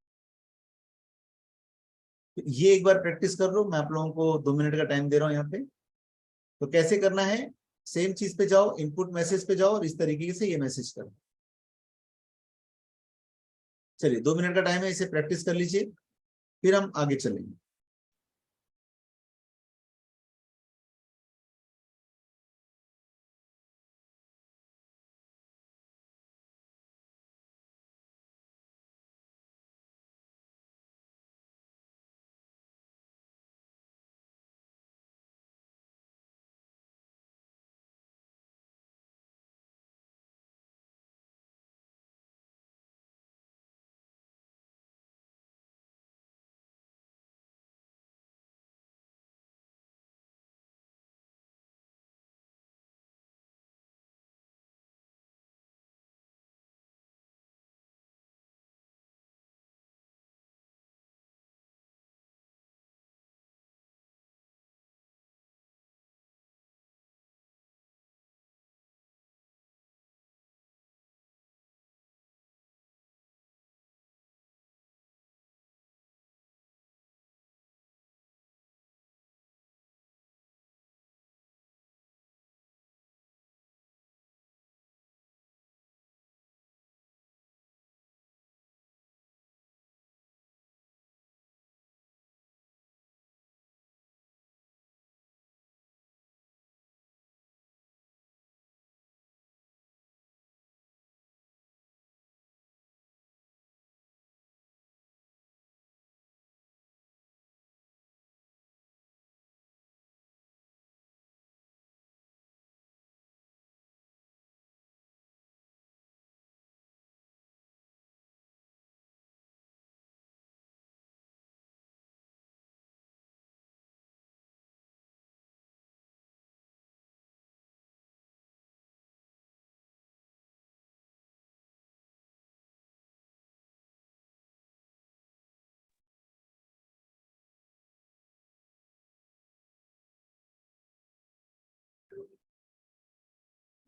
ये एक बार प्रैक्टिस कर लो, मैं आप लोगों को 2 मिनट का टाइम दे रहा हूँ यहाँ पे। तो कैसे करना है, सेम चीज पे जाओ, इनपुट मैसेज पे जाओ और इस तरीके से ये मैसेज करो। चलिए 2 मिनट का टाइम है, इसे प्रैक्टिस कर लीजिए, फिर हम आगे चलेंगे।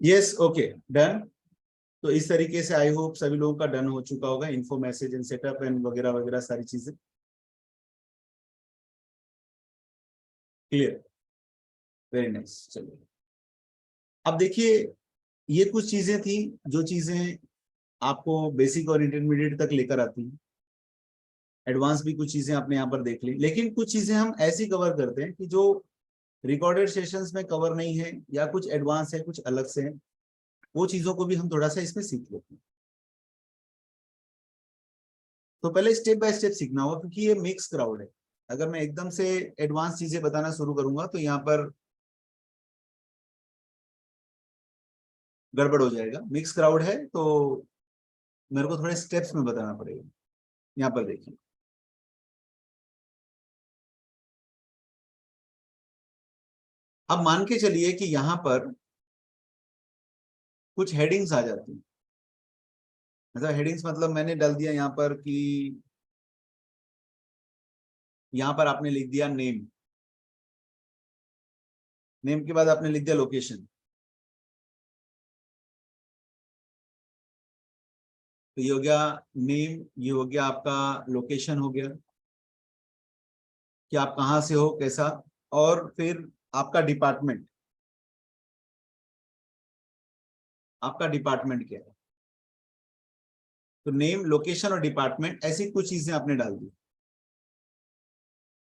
Yes, okay, done. तो इस तरीके से आई होप सभी लोगों का डन हो चुका होगा, info message and setup and वगैरह वगैरह सारी चीजें क्लियर। Very nice. चलिए अब देखिए, ये कुछ चीजें थी जो चीजें आपको बेसिक और इंटरमीडिएट तक लेकर आती हैं। एडवांस भी कुछ चीजें आपने यहाँ पर देख ली, लेकिन कुछ चीजें हम ऐसी कवर करते हैं कि जो रिकॉर्डेड सेशंस में कवर नहीं है या कुछ एडवांस है, कुछ अलग से है, वो चीजों को भी हम थोड़ा सा इसमें सीख लेते हैं। तो पहले स्टेप बाय स्टेप सीखना होगा, क्योंकि ये मिक्स क्राउड है। अगर मैं एकदम से एडवांस चीजें बताना शुरू करूंगा तो यहाँ पर गड़बड़ हो जाएगा। मिक्स क्राउड है तो मेरे को थोड़े स्टेप्स में बताना पड़ेगा। यहाँ पर देखिए, अब मान के चलिए कि यहाँ पर कुछ हेडिंग्स आ जाती हैं। मतलब हेडिंग्स मतलब मैंने डाल दिया यहाँ पर कि यहाँ पर आपने लिख दिया नेम, नेम के बाद आपने लिख दिया लोकेशन। तो ये हो गया नेम, ये हो गया आपका लोकेशन हो गया कि आप कहाँ से हो, कैसा, और फिर आपका डिपार्टमेंट, आपका डिपार्टमेंट क्या है। तो नेम, लोकेशन और डिपार्टमेंट, ऐसी कुछ चीजें आपने डाल दी।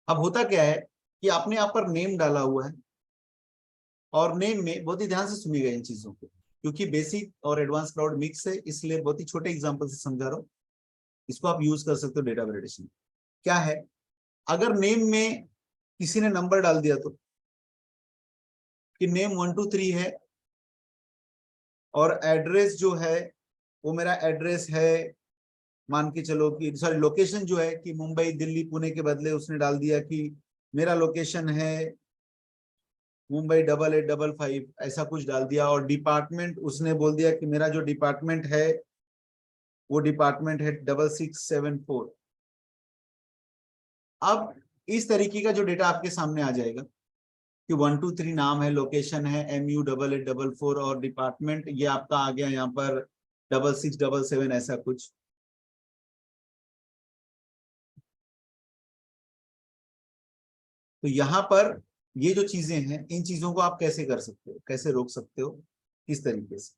अब होता क्या है कि आपने यहाँ पर नेम डाला हुआ है, और नेम में बहुत ही ध्यान से सुनिएगा इन चीजों को, क्योंकि बेसिक और एडवांस क्लाउड मिक्स है, इसलिए बहुत ही छोटे एग्जांपल से समझा रहा हूँ। इसको आप यूज कर सकते हो डेटा वैलिडेशन। क्या है, अगर नेम में किसी ने नंबर डाल दिया तो कि नेम 123 है, और एड्रेस जो है वो मेरा एड्रेस है, मान के चलो कि सॉरी लोकेशन जो है कि मुंबई दिल्ली पुणे के बदले उसने डाल दिया कि मेरा लोकेशन है मुंबई 8855, ऐसा कुछ डाल दिया। और डिपार्टमेंट उसने बोल दिया कि मेरा जो डिपार्टमेंट है वो डिपार्टमेंट है 6674। अब इस तरीके का जो डेटा आपके सामने आ जाएगा कि 123 नाम है, लोकेशन है MU8844, और डिपार्टमेंट ये आपका आ गया यहाँ पर 6677, ऐसा कुछ। तो यहाँ पर ये जो चीजें हैं, इन चीजों को आप कैसे कर सकते हो, कैसे रोक सकते हो, किस तरीके से।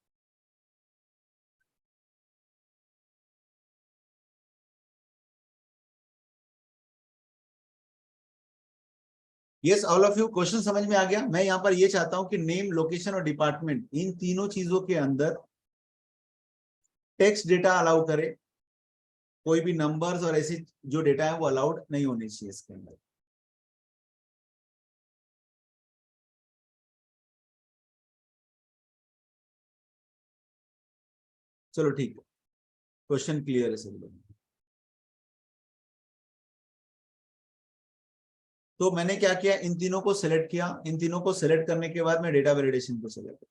Yes all of you, question समझ में आ गया। मैं यहाँ पर ये चाहता हूं कि नेम, लोकेशन और डिपार्टमेंट, इन तीनों चीजों के अंदर टेक्स्ट डेटा अलाउ करे। कोई भी नंबर्स और ऐसी जो डेटा है वो अलाउड नहीं होनी चाहिए इसके अंदर। चलो ठीक है, क्वेश्चन क्लियर है सभी लोग। तो मैंने क्या किया, इन तीनों को सिलेक्ट किया। इन तीनों को सिलेक्ट करने के बाद मैं डेटा वैलिडेशन को सिलेक्ट,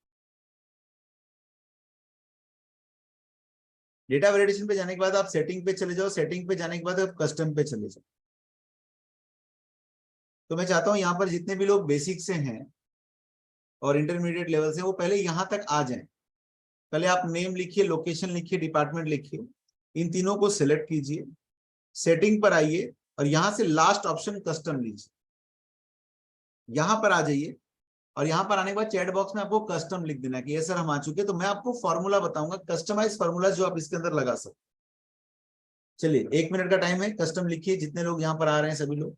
डेटा वैलिडेशन पे जाने के बाद आप सेटिंग पे चले जाओ। सेटिंग पे जाने के बाद आप कस्टम पे चले जाओ। तो मैं चाहता हूं यहाँ पर जितने भी लोग बेसिक से हैं और इंटरमीडिएट लेवल से, वो पहले यहाँ तक आ जाएं। पहले आप नेम लिखिए, लोकेशन लिखिए, डिपार्टमेंट लिखिए, इन तीनों को सिलेक्ट कीजिए, सेटिंग पर आइए, और यहां से लास्ट ऑप्शन कस्टम लीजिए। यहां पर आ जाइए, और यहां पर आने के बाद चैट बॉक्स में आपको कस्टम लिख देना कि ये सर हम आ चुके। तो मैं आपको फॉर्मूला बताऊंगा, कस्टमाइज फॉर्मूला जो आप इसके अंदर लगा सकते। चलिए 1 मिनट का टाइम है, कस्टम लिखिए जितने लोग यहाँ पर आ रहे हैं सभी लोग।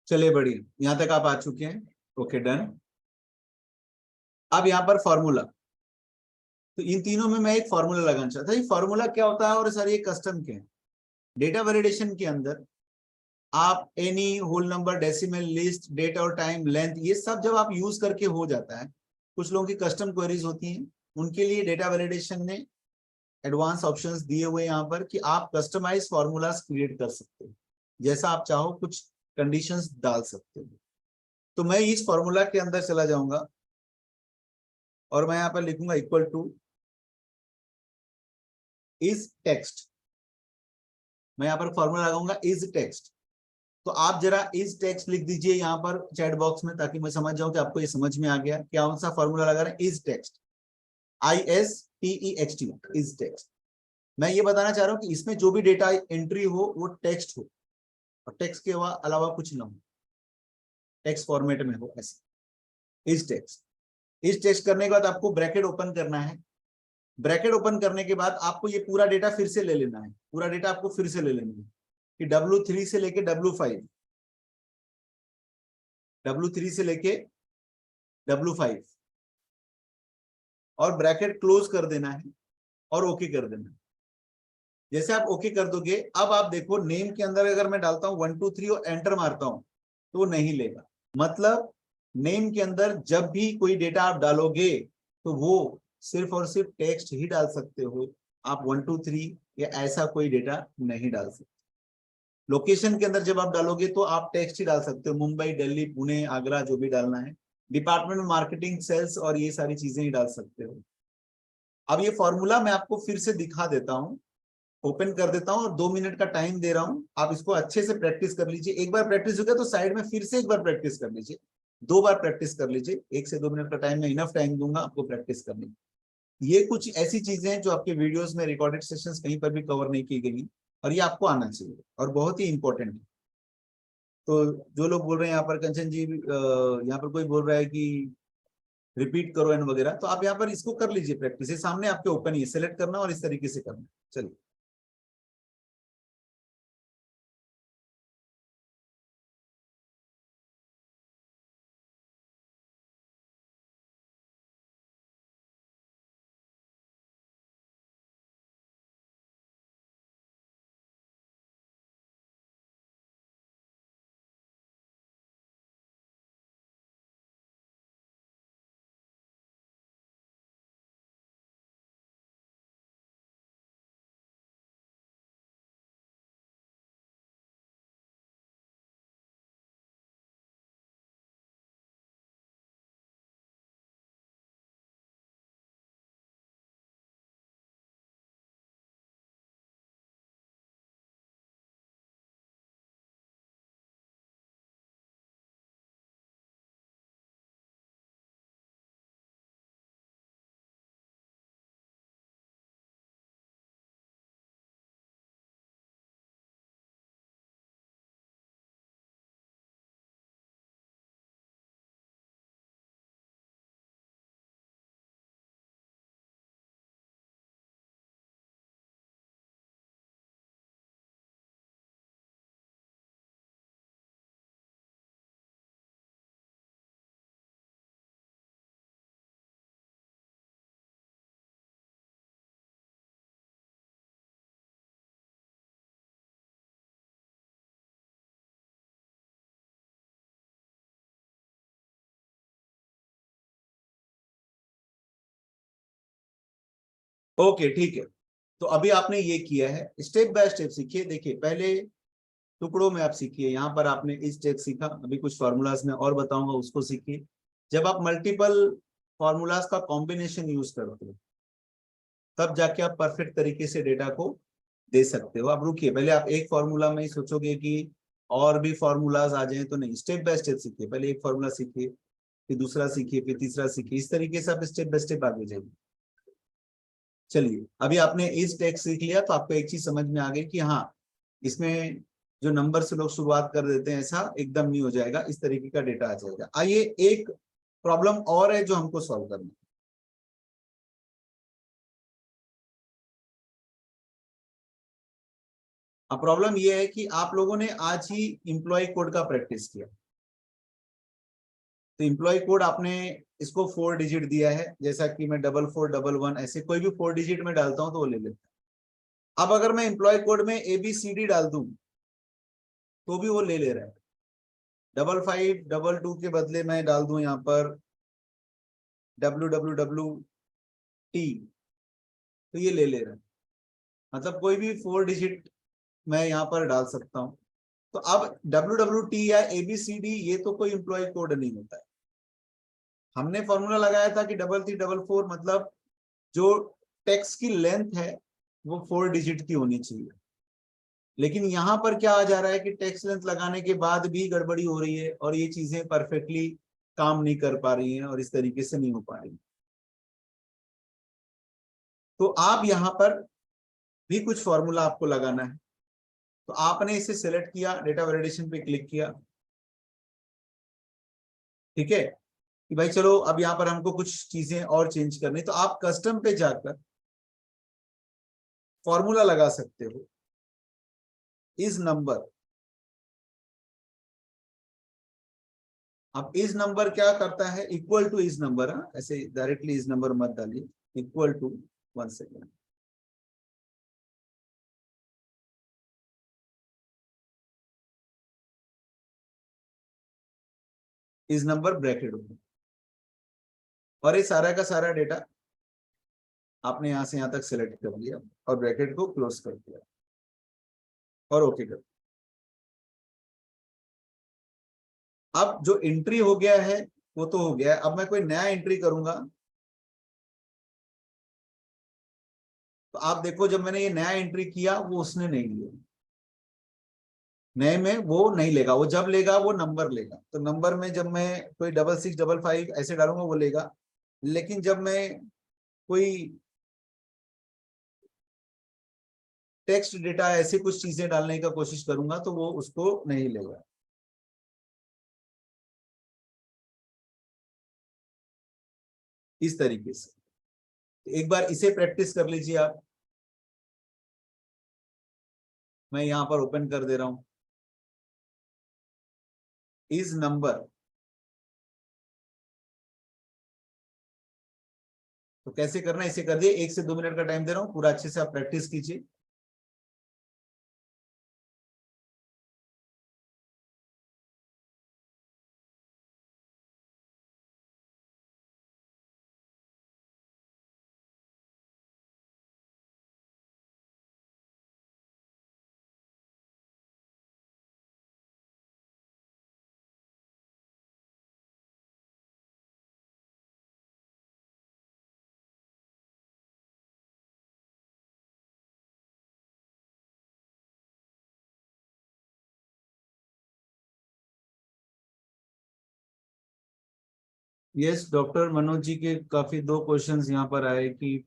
चलिए बढ़िया, यहाँ तक आप आ चुके हैं। Okay done. अब यहाँ पर फॉर्मूला, तो इन तीनों में मैं एक फॉर्मूला लगाना चाहता हूँ। फॉर्मूला क्या होता है और सर ये कस्टम के डेटा वैलिडेशन के अंदर आप any, whole number, decimal, list, date और टाइम, लेंथ, ये सब जब आप यूज करके हो जाता है, कुछ लोगों की कस्टम क्वेरीज होती हैं, उनके लिए डेटा वैलिडेशन ने एडवांस ऑप्शंस दिए हुए यहाँ पर कि आप कस्टमाइज फॉर्मूलाज क्रिएट कर सकते हो, जैसा आप चाहो कुछ कंडीशंस डाल सकते हो। तो मैं इस फॉर्मूला के अंदर चला जाऊंगा और मैं यहाँ पर लिखूंगा इक्वल टू इज टेक्स्ट। मैं यहाँ पर फॉर्मूला लगाऊंगा इज टेक्स्ट। तो आप जरा इज टेक्स्ट लिख दीजिए यहाँ पर चैट बॉक्स में, ताकि मैं समझ जाऊं कि आपको ये समझ में आ गया क्या कौन सा फॉर्मूला लगा रहे हैं। Is text, ISTEXT, is text. मैं ये बताना चाह रहा हूँ कि इसमें जो भी डेटा एंट्री हो वो टेक्स्ट हो, और टेक्स्ट के अलावा कुछ ना हो, टेक्स्ट फॉर्मेट में हो, ऐसे इज टेक्स्ट। इज टेक्स्ट करने के बाद आपको ब्रैकेट ओपन करना है। ब्रैकेट ओपन करने के बाद आपको ये पूरा डेटा फिर से ले लेना है, पूरा डेटा आपको फिर से ले लेना है कि W3 से लेके W5, W3 से लेके W5, और ब्रैकेट क्लोज कर देना है और ओके कर देना है। जैसे आप ओके कर दोगे, अब आप देखो नेम के अंदर अगर मैं डालता हूं 1 2 3 और एंटर मारता हूं तो वो नहीं लेगा। मतलब नेम के अंदर जब भी कोई डेटा आप डालोगे तो वो सिर्फ और सिर्फ टेक्स्ट ही डाल सकते हो, आप 1 2 3 या ऐसा कोई डेटा नहीं डाल सकते। लोकेशन के अंदर जब आप डालोगे तो आप टेक्स्ट ही डाल सकते हो, मुंबई, दिल्ली, पुणे, आगरा, जो भी डालना है। डिपार्टमेंट मार्केटिंग, सेल्स और ये सारी चीजें ही डाल सकते हो। अब ये फॉर्मूला मैं आपको फिर से दिखा देता हूं, ओपन कर देता हूं और 2 मिनट का टाइम दे रहा हूं। आप इसको अच्छे से प्रैक्टिस कर लीजिए। एक बार प्रैक्टिस हो गया तो साइड में फिर से एक बार प्रैक्टिस कर लीजिए, 2 बार प्रैक्टिस कर लीजिए। 1 से 2 मिनट का टाइम, मैं इनफ टाइम दूंगा आपको प्रैक्टिस करने की। ये कुछ ऐसी चीजें हैं जो आपके वीडियोस में, रिकॉर्डेड सेशंस कहीं पर भी कवर नहीं की गई, और ये आपको आना चाहिए और बहुत ही इंपॉर्टेंट है। तो जो लोग बोल रहे हैं यहाँ पर, कंचन जी, यहाँ पर कोई बोल रहा है कि रिपीट करो एंड वगैरह, तो आप यहाँ पर इसको कर लीजिए प्रैक्टिस। ये सामने आपके ओपन ही है, सेलेक्ट करना और इस तरीके से करना। चलिए, ओके, ठीक है। तो अभी आपने ये किया है, स्टेप बाय स्टेप सीखिए। देखिए, पहले टुकड़ों में आप सीखिए। यहाँ पर आपने इस टेक सीखा, अभी कुछ फॉर्मूलाज में और बताऊंगा, उसको सीखिए। जब आप मल्टीपल फॉर्मूलाज का कॉम्बिनेशन यूज करते हो तब जाके आप परफेक्ट तरीके से डेटा को दे सकते हो। आप रुकिए, पहले आप एक फॉर्मूला में ही सोचोगे कि और भी फॉर्मूलाज आ जाए, तो नहीं। स्टेप बाय स्टेप सीखिए, पहले एक फॉर्मूला सीखिए, फिर दूसरा सीखिए, फिर तीसरा सीखिए। इस तरीके से आप स्टेप बाय स्टेप आगे जाइए। चलिए, अभी आपने इस टेक्स्ट सीख लिया तो आपको एक चीज समझ में आ गई कि हाँ, इसमें जो नंबर से लोग शुरुआत कर देते हैं ऐसा एकदम नहीं हो जाएगा, इस तरीके का डेटा आ जाएगा। आइए, एक प्रॉब्लम और है जो हमको सॉल्व करना है। अब प्रॉब्लम यह है कि आप लोगों ने आज ही इंप्लॉय कोड का प्रैक्टिस किया, तो इंप्लॉय कोड आपने इसको 4 डिजिट दिया है, जैसा कि मैं 4411 ऐसे कोई भी 4 डिजिट में डालता हूं तो वो ले लेता है। अब अगर मैं इंप्लॉय कोड में ABCD डाल दूं तो भी वो ले ले रहा है। 5522 के बदले मैं डाल दूं यहाँ पर WWWT, तो ये ले ले रहा है। मतलब कोई भी 4 डिजिट मैं यहाँ पर डाल सकता हूँ। तो अब WWT या ABCD ये तो कोई एम्प्लॉय कोड नहीं होता है। हमने फॉर्मूला लगाया था कि 3344 मतलब जो टेक्स्ट की लेंथ है वो 4 डिजिट की होनी चाहिए। लेकिन यहाँ पर क्या आ जा रहा है कि टेक्स्ट लेंथ लगाने के बाद भी गड़बड़ी हो रही है और ये चीजें परफेक्टली काम नहीं कर पा रही हैं और इस तरीके से नहीं हो पा रही। तो आप यहाँ पर भी कुछ फॉर्मूला आपको लगाना है। तो आपने इसे सेलेक्ट किया, डेटा वैलिडेशन पे क्लिक किया, ठीक है कि भाई चलो अब यहाँ पर हमको कुछ चीजें और चेंज करनी। तो आप कस्टम पे जाकर फॉर्मूला लगा सकते हो, इज नंबर। अब इज नंबर क्या करता है, इक्वल टू इज नंबर, ऐसे डायरेक्टली इज नंबर मत डालिए, equal to, 1 second, is number bracket होगा और ये सारा का सारा डेटा आपने यहां से यहां तक सेलेक्ट कर लिया और ब्रैकेट को क्लोज कर दिया और ओके कर। अब जो एंट्री हो गया है वो तो हो गया है। अब मैं कोई नया एंट्री करूंगा तो आप देखो जब मैंने ये नया एंट्री किया वो उसने नहीं लिया, नए में वो नहीं लेगा, वो जब लेगा वो नंबर लेगा। तो नंबर में जब मैं कोई 6655 ऐसे डालूंगा वो लेगा, लेकिन जब मैं कोई टेक्स्ट डेटा ऐसे कुछ चीजें डालने का कोशिश करूंगा तो वो उसको नहीं लेगा। इस तरीके से एक बार इसे प्रैक्टिस कर लीजिए आप। मैं यहां पर ओपन कर दे रहा हूं, इज नंबर। तो कैसे करना है इसे कर दिए, 1 से 2 मिनट का टाइम दे रहा हूं, पूरा अच्छे से आप प्रैक्टिस कीजिए। यस डॉक्टर मनोज जी के काफी 2 क्वेश्चंस यहाँ पर आए कि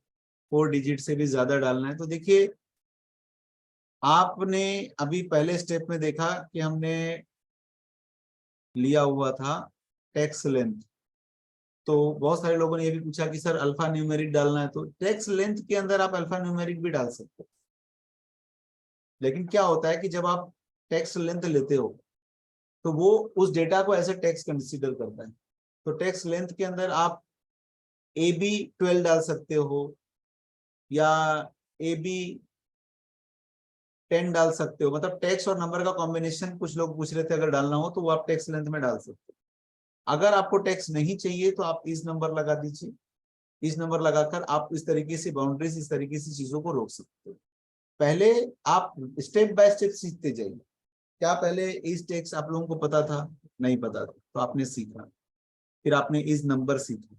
4 डिजिट से भी ज्यादा डालना है। तो देखिए आपने अभी पहले स्टेप में देखा कि हमने लिया हुआ था टेक्स्ट लेंथ। तो बहुत सारे लोगों ने ये भी पूछा कि सर अल्फा न्यूमेरिक डालना है, तो टेक्स्ट लेंथ के अंदर आप अल्फा न्यूमेरिक भी डाल सकते हो। लेकिन क्या होता है कि जब आप टेक्स्ट लेंथ लेते हो तो वो उस डेटा को ऐसे टेक्स्ट कंसीडर करता है। तो टेक्स्ट लेंथ के अंदर आप AB12 डाल सकते हो या AB10 डाल सकते हो। मतलब टेक्स्ट और नंबर का कॉम्बिनेशन कुछ लोग पूछ रहे थे, अगर डालना हो तो वो आप टेक्स्ट लेंथ में डाल सकते हो। अगर आपको टेक्स्ट नहीं चाहिए तो आप इस नंबर लगा दीजिए। इस नंबर लगाकर आप इस तरीके से बाउंड्रीज, इस तरीके से चीजों को रोक सकते हो। पहले आप स्टेप बाय स्टेप सीखते जाइए। क्या पहले इस टेक्स्ट आप लोगों को पता था? नहीं पता था, तो आपने सीखा, फिर आपने इस नंबर सीखा,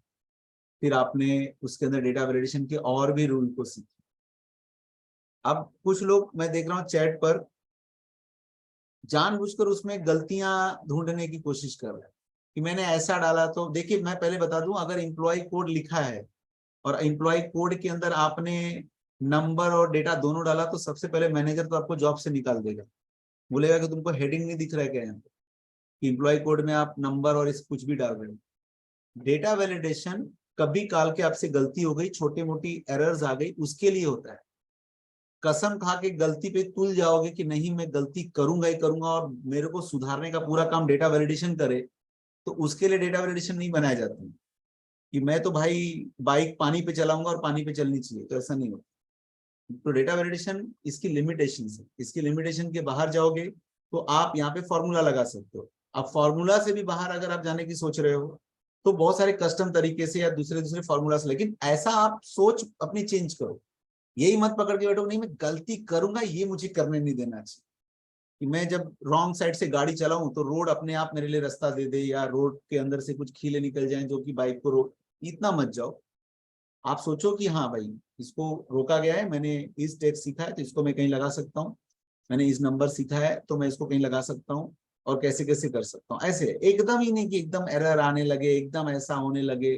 फिर आपने उसके अंदर डेटा वैलिडेशन के और भी रूल को सीखा। अब कुछ लोग मैं देख रहा हूँ चैट पर जानबूझकर उसमें गलतियां ढूंढने की कोशिश कर रहे हैं कि मैंने ऐसा डाला। तो देखिए मैं पहले बता दूं, अगर एम्प्लॉय कोड लिखा है और एम्प्लॉय कोड के अंदर आपने नंबर और डेटा दोनों डाला तो सबसे पहले मैनेजर तो आपको जॉब से निकाल देगा, बोलेगा कि तुमको हेडिंग नहीं दिख रहा है क्या यहाँ पे, एम्प्लॉय कोड में आप नंबर और इस कुछ भी डाल रहे हो। डेटा वैलिडेशन कभी काल के आपसे गलती हो गई, छोटी मोटी एरर्स आ गई, उसके लिए होता है। कसम खा के गलती पे तुल जाओगे कि नहीं मैं गलती करूंगा ही करूंगा और मेरे को सुधारने का पूरा काम डेटा वैलिडेशन करे, तो उसके लिए डेटा वैलिडेशन नहीं बनाए जाते कि मैं तो भाई बाइक पानी पे चलाऊंगा और पानी पे चलनी चाहिए, तो ऐसा नहीं होता। तो डेटा वैलिडेशन इसकी लिमिटेशन है, इसकी लिमिटेशन के बाहर जाओगे तो आप यहाँ पे फॉर्मूला लगा सकते हो। अब फॉर्मूला से भी बाहर अगर आप जाने की सोच रहे हो तो बहुत सारे कस्टम तरीके से या दूसरे दूसरे फॉर्मूला से, लेकिन ऐसा आप सोच अपनी चेंज करो यही मत पकड़ के बैठो नहीं मैं गलती करूंगा, ये मुझे करने नहीं देना चाहिए, कि मैं जब रॉन्ग साइड से गाड़ी चलाऊं तो रोड अपने आप मेरे लिए रास्ता दे दे, या रोड के अंदर से कुछ खीले निकल जाएं जो कि बाइक को रोक, इतना मत जाओ। आप सोचो कि हाँ भाई इसको रोका गया है, मैंने इस टैक्स सीखा है तो इसको मैं कहीं लगा सकता हूँ, मैंने इस नंबर सीखा है तो मैं इसको कहीं लगा सकता हूँ, और कैसे कैसे कर सकता हूँ। ऐसे एकदम ही नहीं कि एकदम एरर आने लगे, एकदम ऐसा होने लगे,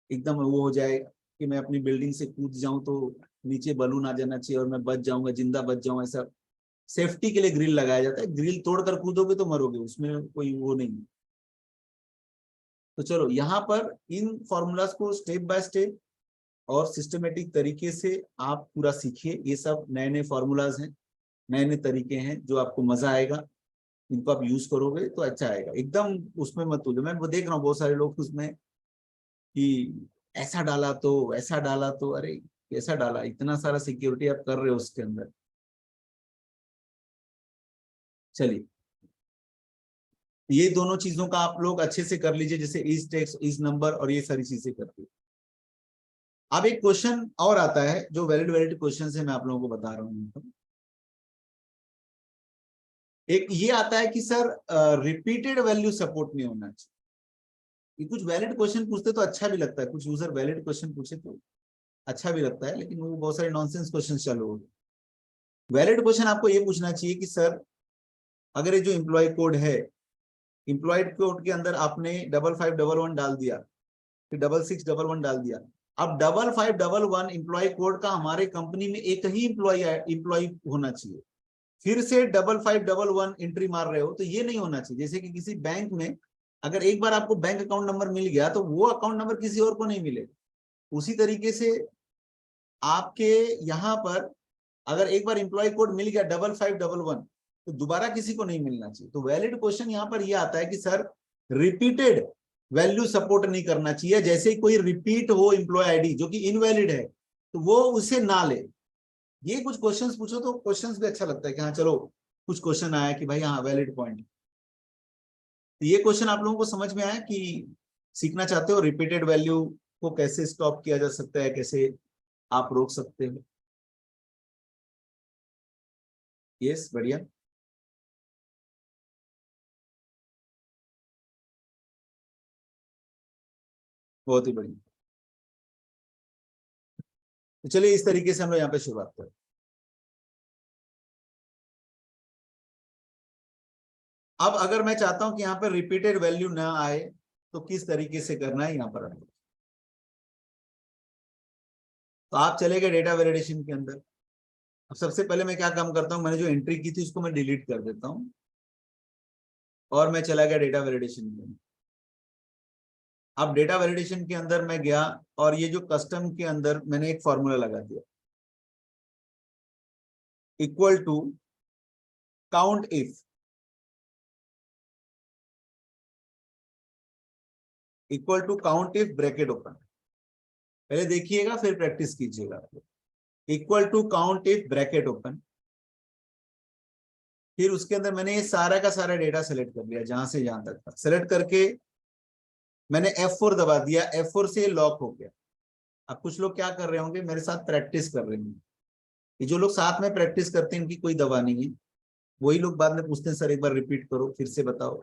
एकदम वो हो जाए कि मैं अपनी बिल्डिंग से कूद जाऊं तो नीचे बलून आ जाना चाहिए और मैं बच जाऊंगा, जिंदा बच जाऊं, ऐसा। सेफ्टी के लिए ग्रिल लगाया जाता है, ग्रिल तोड़कर कूदोगे तो मरोगे, उसमें कोई वो नहीं। तो चलो यहाँ पर इन फॉर्मूलाज को स्टेप बाय स्टेप और सिस्टमेटिक तरीके से आप पूरा सीखिए। ये सब नए नए फॉर्मूलाज हैं, नए नए तरीके हैं जो आपको मजा आएगा, इनको आप यूज करोगे तो अच्छा आएगा। एकदम उसमें मत उलझो। मैं वो देख रहा हूँ बहुत सारे लोग उसमें कि ऐसा डाला तो अरे कैसा डाला, इतना सारा सिक्योरिटी आप कर रहे हो उसके अंदर। चलिए ये दोनों चीजों का आप लोग अच्छे से कर लीजिए, जैसे इस टेक्स्ट इस नंबर और ये सारी चीजें करके। अब एक क्वेश्चन और आता है जो वैलिड क्वेश्चन है, मैं आप लोगों को बता रहा हूँ। एक ये आता है कि सर रिपीटेड वैल्यू सपोर्ट नहीं होना चाहिए। ये कुछ वैलिड क्वेश्चन पूछते तो अच्छा भी लगता है, कुछ यूजर वैलिड क्वेश्चन पूछे तो अच्छा भी लगता है, लेकिन वो बहुत सारे नॉनसेंस क्वेश्चन चालू हो गए। वैलिड क्वेश्चन आपको ये पूछना चाहिए कि सर अगर ये जो एम्प्लॉय कोड है, एम्प्लॉय कोड के अंदर आपने 5511 डाल दिया, फिर 6611 डाल दिया, अब 5511 एम्प्लॉय कोड का हमारे कंपनी में एक ही एम्प्लॉय होना चाहिए, फिर से 5511 एंट्री मार रहे हो तो ये नहीं होना चाहिए। जैसे कि किसी बैंक में अगर एक बार आपको बैंक अकाउंट नंबर मिल गया तो वो अकाउंट नंबर किसी और को नहीं मिलेगा। उसी तरीके से आपके यहाँ पर अगर एक बार एम्प्लॉय कोड मिल गया 5511 तो दोबारा किसी को नहीं मिलना चाहिए। तो वैलिड क्वेश्चन यहाँ पर यह आता है कि सर रिपीटेड वैल्यू सपोर्ट नहीं करना चाहिए। जैसे ही कोई रिपीट हो एम्प्लॉय आईडी जो कि इनवैलिड है तो वो उसे ना ले। ये कुछ क्वेश्चंस पूछो तो क्वेश्चंस भी अच्छा लगता है कि हाँ चलो कुछ क्वेश्चन आया कि भाई हाँ वैलिड पॉइंट। तो ये क्वेश्चन आप लोगों को समझ में आया कि सीखना चाहते हो रिपीटेड वैल्यू को कैसे स्टॉप किया जा सकता है, कैसे आप रोक सकते हो। यस बढ़िया। बहुत ही बढ़िया। तो चलिए इस तरीके से हम लोग यहाँ पे शुरुआत करें। अब अगर मैं चाहता हूं कि यहाँ पर रिपीटेड वैल्यू ना आए तो किस तरीके से करना है यहाँ पर हमको। तो आप चले गए डेटा वैलिडेशन के अंदर। अब सबसे पहले मैं क्या काम करता हूँ, मैंने जो एंट्री की थी उसको मैं डिलीट कर देता हूँ और मैं चला गया डेटा वैलिडेशन के अंदर। अब डेटा वैलिडेशन के अंदर मैं गया और ये जो कस्टम के अंदर मैंने एक फॉर्मूला लगा दिया, equal to count if, equal to count if bracket open. पहले देखिएगा फिर प्रैक्टिस कीजिएगा। Equal to count if bracket open, फिर उसके अंदर मैंने ये सारा का सारा डेटा सेलेक्ट कर लिया जहां से जहां तक था। सेलेक्ट करके मैंने F4 दबा दिया, F4 से लॉक हो गया। अब कुछ लोग क्या कर रहे होंगे, मेरे साथ प्रैक्टिस कर रहे होंगे। ये जो लोग साथ में प्रैक्टिस करते हैं इनकी कोई दवा नहीं है, वही लोग बाद में पूछते हैं सर एक बार रिपीट करो, फिर से बताओ।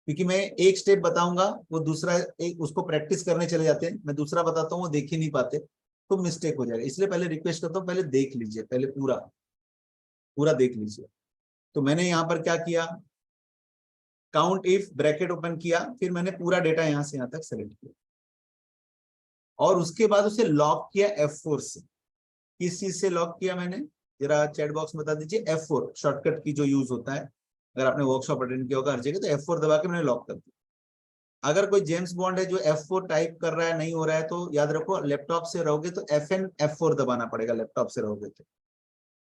क्योंकि मैं एक स्टेप बताऊंगा वो दूसरा एक उसको प्रैक्टिस करने चले जाते हैं, मैं दूसरा बताता हूँ वो देख ही नहीं पाते तो मिस्टेक हो जाएगा। इसलिए पहले रिक्वेस्ट करता हूँ पहले देख लीजिए, पहले पूरा पूरा देख लीजिए। तो मैंने यहाँ पर क्या किया, काउंट इफ ब्रैकेट ओपन किया, फिर मैंने पूरा डेटा यहाँ से यहाँ तक सेलेक्ट किया और उसके बाद उसे लॉक किया F4 से। किस चीज से लॉक किया मैंने, जरा चैट बॉक्स में बता दीजिए। F4 शॉर्टकट की जो यूज होता है, अगर आपने वर्कशॉप अटेंड किया होगा हर जगह, तो F4 दबा के मैंने लॉक कर दिया। अगर कोई जेम्स बॉन्ड है जो F4 टाइप कर रहा है नहीं हो रहा है तो याद रखो लैपटॉप से रहोगे तो FN F4 दबाना पड़ेगा, लैपटॉप से रहोगे तो।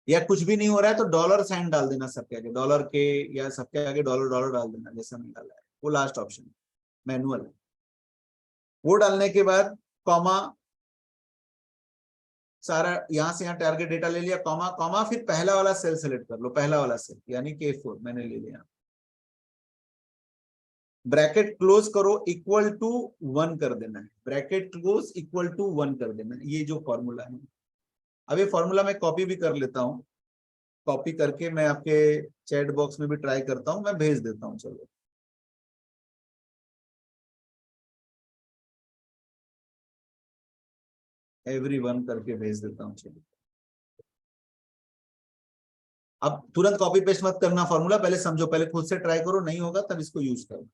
या कुछ भी नहीं हो रहा है तो डॉलर साइन डाल देना सबके आगे, डॉलर के या सबके आगे डॉलर डॉलर डाल देना जैसा मैंने डाला है, वो लास्ट ऑप्शन मैनुअल। वो डालने के बाद कॉमा, सारा यहां से यहाँ टारगेट डेटा ले लिया, कॉमा कॉमा, फिर पहला वाला सेल सेलेक्ट कर लो, पहला वाला सेल यानी कि A4 मैंने ले लिया। ब्रैकेट क्लोज करो, इक्वल टू 1 कर देना है, ब्रैकेट क्लोज इक्वल टू 1 कर देना है। ये जो फॉर्मूला है अब ये फॉर्मूला मैं कॉपी भी कर लेता हूँ, कॉपी करके मैं आपके चैट बॉक्स में भी ट्राई करता हूँ, मैं भेज देता हूँ। चलो एवरीवन करके भेज देता हूँ। चलो अब तुरंत कॉपी पेस्ट मत करना फॉर्मूला, पहले समझो, पहले खुद से ट्राई करो, नहीं होगा तब इसको यूज करो।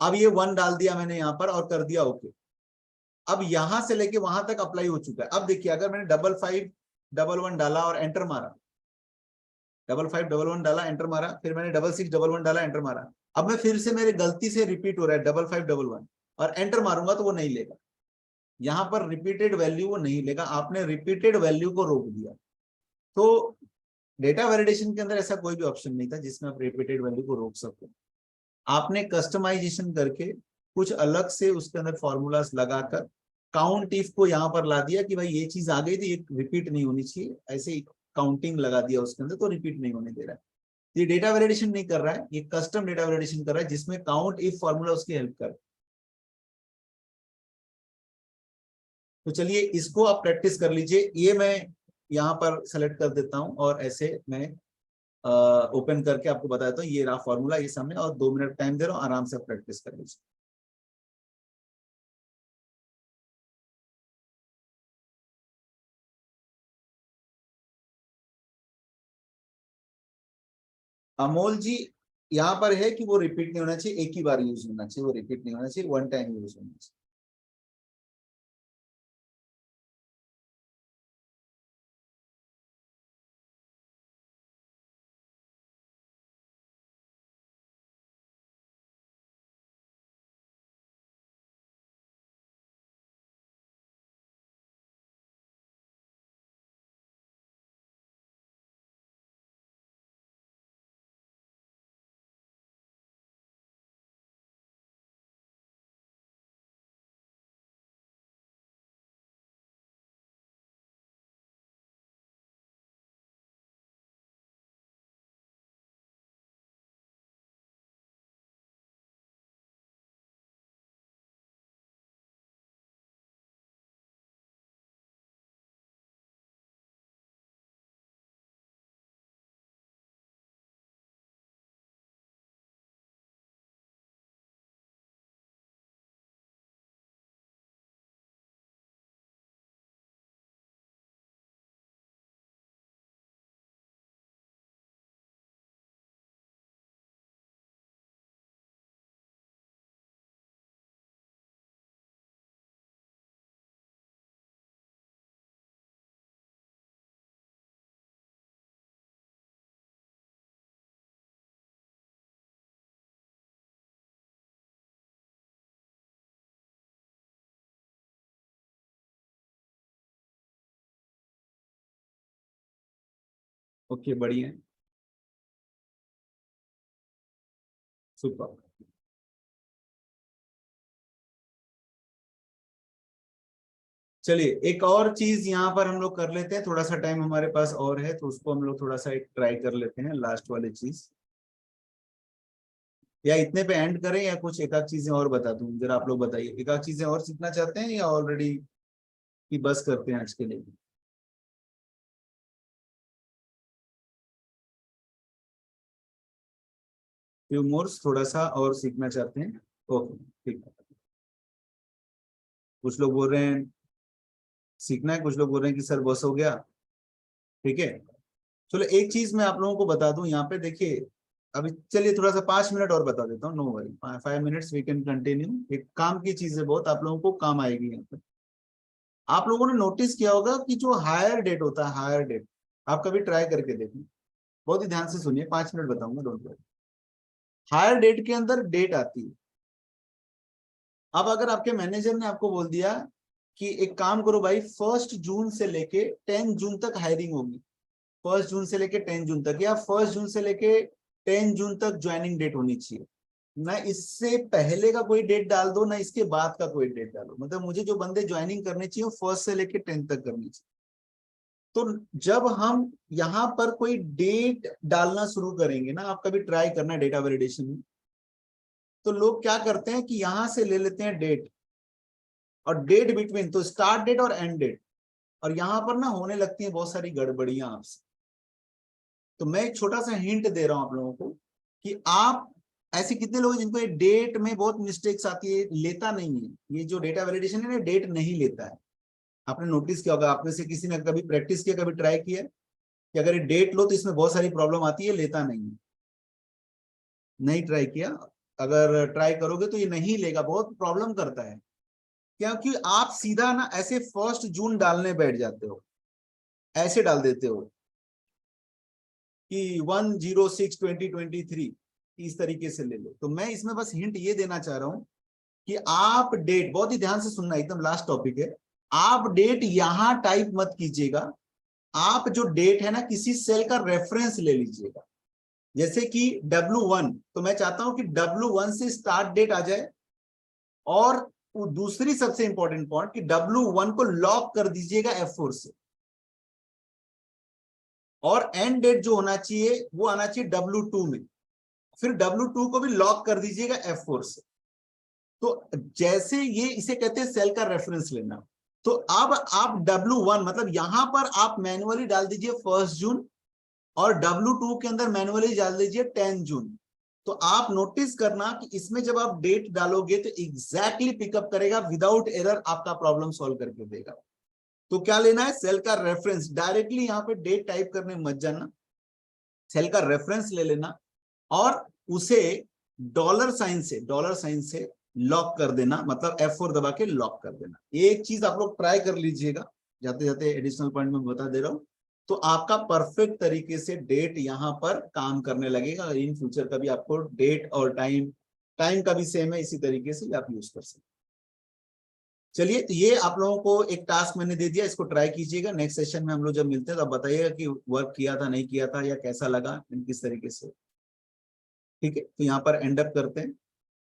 अब ये 1 डाल दिया मैंने यहाँ पर और कर दिया ओके। अब यहां से लेके वहां तक अप्लाई हो चुका है। अब देखिए अगर मैंने 5511 डाला और एंटर मारा, 5511 डाला एंटर मारा, फिर मैंने 6611 डाला एंटर मारा, अब मैं फिर से मेरे गलती से रिपीट हो रहा है 5511 और एंटर मारूंगा तो वो नहीं लेगा। यहां पर रिपीटेड वैल्यू वो नहीं लेगा, आपने रिपीटेड वैल्यू को रोक दिया। तो डेटा वैलिडेशन के अंदर ऐसा कोई भी ऑप्शन नहीं था जिसमें आप रिपीटेड वैल्यू को रोक सको। आपने कस्टमाइजेशन करके कुछ अलग से उसके अंदर फॉर्मूलाज लगाकर काउंट इफ को यहाँ पर ला दिया कि भाई ये चीज आ गई थी, ये रिपीट नहीं होनी चाहिए, ऐसे ही काउंटिंग लगा दिया उसके अंदर, तो रिपीट नहीं होने दे रहा है। ये डेटा वैलिडेशन नहीं कर रहा है, ये कस्टम डेटा वैलिडेशन कर रहा है जिसमें काउंट इफ फॉर्मूला उसकी हेल्प कर। तो चलिए इसको आप प्रैक्टिस कर लीजिए। ये मैं यहाँ पर सेलेक्ट कर देता हूँ और ऐसे मैं ओपन करके आपको बताता हूँ। ये रहा फॉर्मूला, ये सामने, और 2 मिनट टाइम दे रहा हूँ, आराम से प्रैक्टिस कर लीजिए। अमोल जी यहाँ पर है कि वो रिपीट नहीं होना चाहिए, एक ही बार यूज होना चाहिए, वो रिपीट नहीं होना चाहिए, 1 टाइम यूज होना चाहिए। ओके बढ़िया, सुपर। चलिए एक और चीज यहाँ पर हम लोग कर लेते हैं, थोड़ा सा टाइम हमारे पास और है तो उसको हम लोग थोड़ा सा एक ट्राई कर लेते हैं, लास्ट वाली चीज। या इतने पे एंड करें या कुछ एक आध चीजें और बता दूं, जरा आप लोग बताइए, एक आध चीजें और सीखना चाहते हैं या ऑलरेडी की बस करते हैं आज के लिए? फ्यू मोर्स, थोड़ा सा और सीखना चाहते हैं? ओके ठीक है। कुछ लोग बोल रहे हैं सीखना है, कुछ लोग बोल रहे हैं कि सर बस हो गया। ठीक है, चलो एक चीज मैं आप लोगों को बता दूं यहाँ पे, देखिए अभी चलिए थोड़ा सा 5 मिनट और बता देता हूँ, no worry, 5 minutes we can continue. एक काम की चीज है, बहुत आप लोगों को काम आएगी यहाँ पे। आप लोगों ने नोटिस किया होगा कि जो हायर डेट होता है, हायर डेट, आप कभी ट्राई करके देखें, बहुत ही ध्यान से सुनिए, 5 मिनट बताऊंगा, डोंट वरी। हायर डेट के अंदर डेट आती है। अब अगर आपके मैनेजर ने आपको बोल दिया कि एक काम करो भाई, 1 जून से लेके 10 जून तक हायरिंग होगी, 1 जून से लेके 10 जून तक, या 1 जून से लेके 10 जून तक ज्वाइनिंग डेट होनी चाहिए, ना इससे पहले का कोई डेट डाल दो ना इसके बाद का कोई डेट डालो, मतलब मुझे जो बंदे ज्वाइनिंग करने चाहिए वो 1 से लेके 10 तक करनी चाहिए। तो जब हम यहाँ पर कोई डेट डालना शुरू करेंगे ना, आप कभी ट्राई करना डेटा वैलिडेशन में, तो लोग क्या करते हैं कि यहां से ले लेते हैं डेट, और डेट बिटवीन, तो स्टार्ट डेट और एंड डेट, और यहाँ पर ना होने लगती है बहुत सारी गड़बड़ियां आपसे। तो मैं एक छोटा सा हिंट दे रहा हूं आप लोगों को कि आप ऐसे कितने लोग हैं जिनको ये डेट में बहुत मिस्टेक्स आती है, लेता नहीं है, ये जो डेटा वैलिडेशन है ना डेट नहीं लेता है। आपने नोटिस किया होगा, आप में से किसी ने कभी प्रैक्टिस किया, कभी ट्राई किया कि अगर ये डेट लो तो इसमें बहुत सारी प्रॉब्लम आती है, लेता नहीं है। नहीं ट्राई किया? अगर ट्राई करोगे तो ये नहीं लेगा, बहुत प्रॉब्लम करता है। क्योंकि आप सीधा ना ऐसे 1 जून डालने बैठ जाते हो, ऐसे डाल देते हो कि 1/06/2023 इस तरीके से ले लो। तो मैं इसमें बस हिंट ये देना चाह रहा हूं कि आप डेट, बहुत ही ध्यान से सुनना, एकदम लास्ट टॉपिक है, आप डेट यहां टाइप मत कीजिएगा। आप जो डेट है ना किसी सेल का रेफरेंस ले लीजिएगा। जैसे कि W1, तो मैं चाहता हूं कि W1 से स्टार्ट डेट आ जाए, और दूसरी सबसे इंपॉर्टेंट पॉइंट कि W1 को लॉक कर दीजिएगा F4 से, और एंड डेट जो होना चाहिए वो आना चाहिए W2 में, फिर W2 को भी लॉक कर दीजिएगा F4 से। तो जैसे ये इसे कहते हैं सेल का रेफरेंस लेना। तो अब आप W1 मतलब यहां पर आप मैन्युअली डाल दीजिए 1 जून, और W2 के अंदर मैन्युअली डाल दीजिए 10 जून। तो आप नोटिस करना कि इसमें जब आप डेट डालोगे तो एग्जैक्टली पिकअप करेगा, विदाउट एरर आपका प्रॉब्लम सॉल्व करके देगा। तो क्या लेना है? सेल का रेफरेंस। डायरेक्टली यहां पे डेट टाइप करने मत जाना, सेल का रेफरेंस ले लेना और उसे $साइन से लॉक कर देना, मतलब F4 दबा के लॉक कर देना। एक चीज आप लोग ट्राई कर लीजिएगा, जाते जाते एडिशनल पॉइंट में बता दे रहा हूं, तो आपका परफेक्ट तरीके से डेट यहां पर काम करने लगेगा। इन फ्यूचर का भी आपको डेट और टाइम का भी सेम है, इसी तरीके से आप यूज कर सकते हैं। चलिए, तो ये आप लोगों को एक टास्क मैंने दे दिया, इसको ट्राई कीजिएगा। नेक्स्ट सेशन में हम लोग जब मिलते हैं तो आप बताइएगा कि वर्क किया था, नहीं किया था, या कैसा लगा, किस तरीके से। ठीक है, तो यहाँ पर एंड अप करते हैं।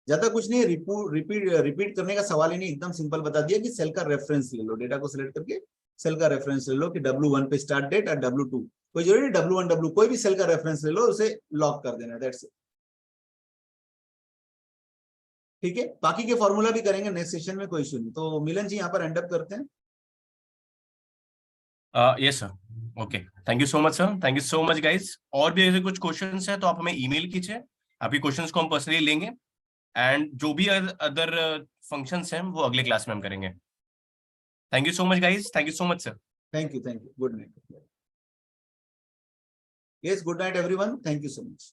ज्यादा कुछ नहीं, रिपीट करने का सवाल ही नहीं, एकदम सिंपल बता दिया कि सेल का रेफरेंस ले लो, डेटा को सिलेक्ट करके सेल का रेफरेंस ले लो कि W1 पे स्टार्ट डेट और W2, कोई जरूरी नहीं W1 W, कोई भी सेल का रेफरेंस ले लो, उसे लॉक कर देना, दैट्स इट। ठीक है, बाकी के फॉर्मूला भी करेंगे नेक्स्ट सेशन में, कोई इशू नहीं। तो मिलन जी यहाँ पर एंड अप करते हैं। Yes sir, okay, thank you so much sir, thank you so much guys. और भी ऐसे कुछ क्वेश्चंस है तो आप हमें ईमेल कीजिए, आपकी क्वेश्चंस को हम पर्सनली लेंगे, एंड जो भी अदर फंक्शंस हैं वो अगले क्लास में हम करेंगे। Thank you so much guys, thank you so much sir. Thank you, good night. Yes, good night everyone, thank you so much.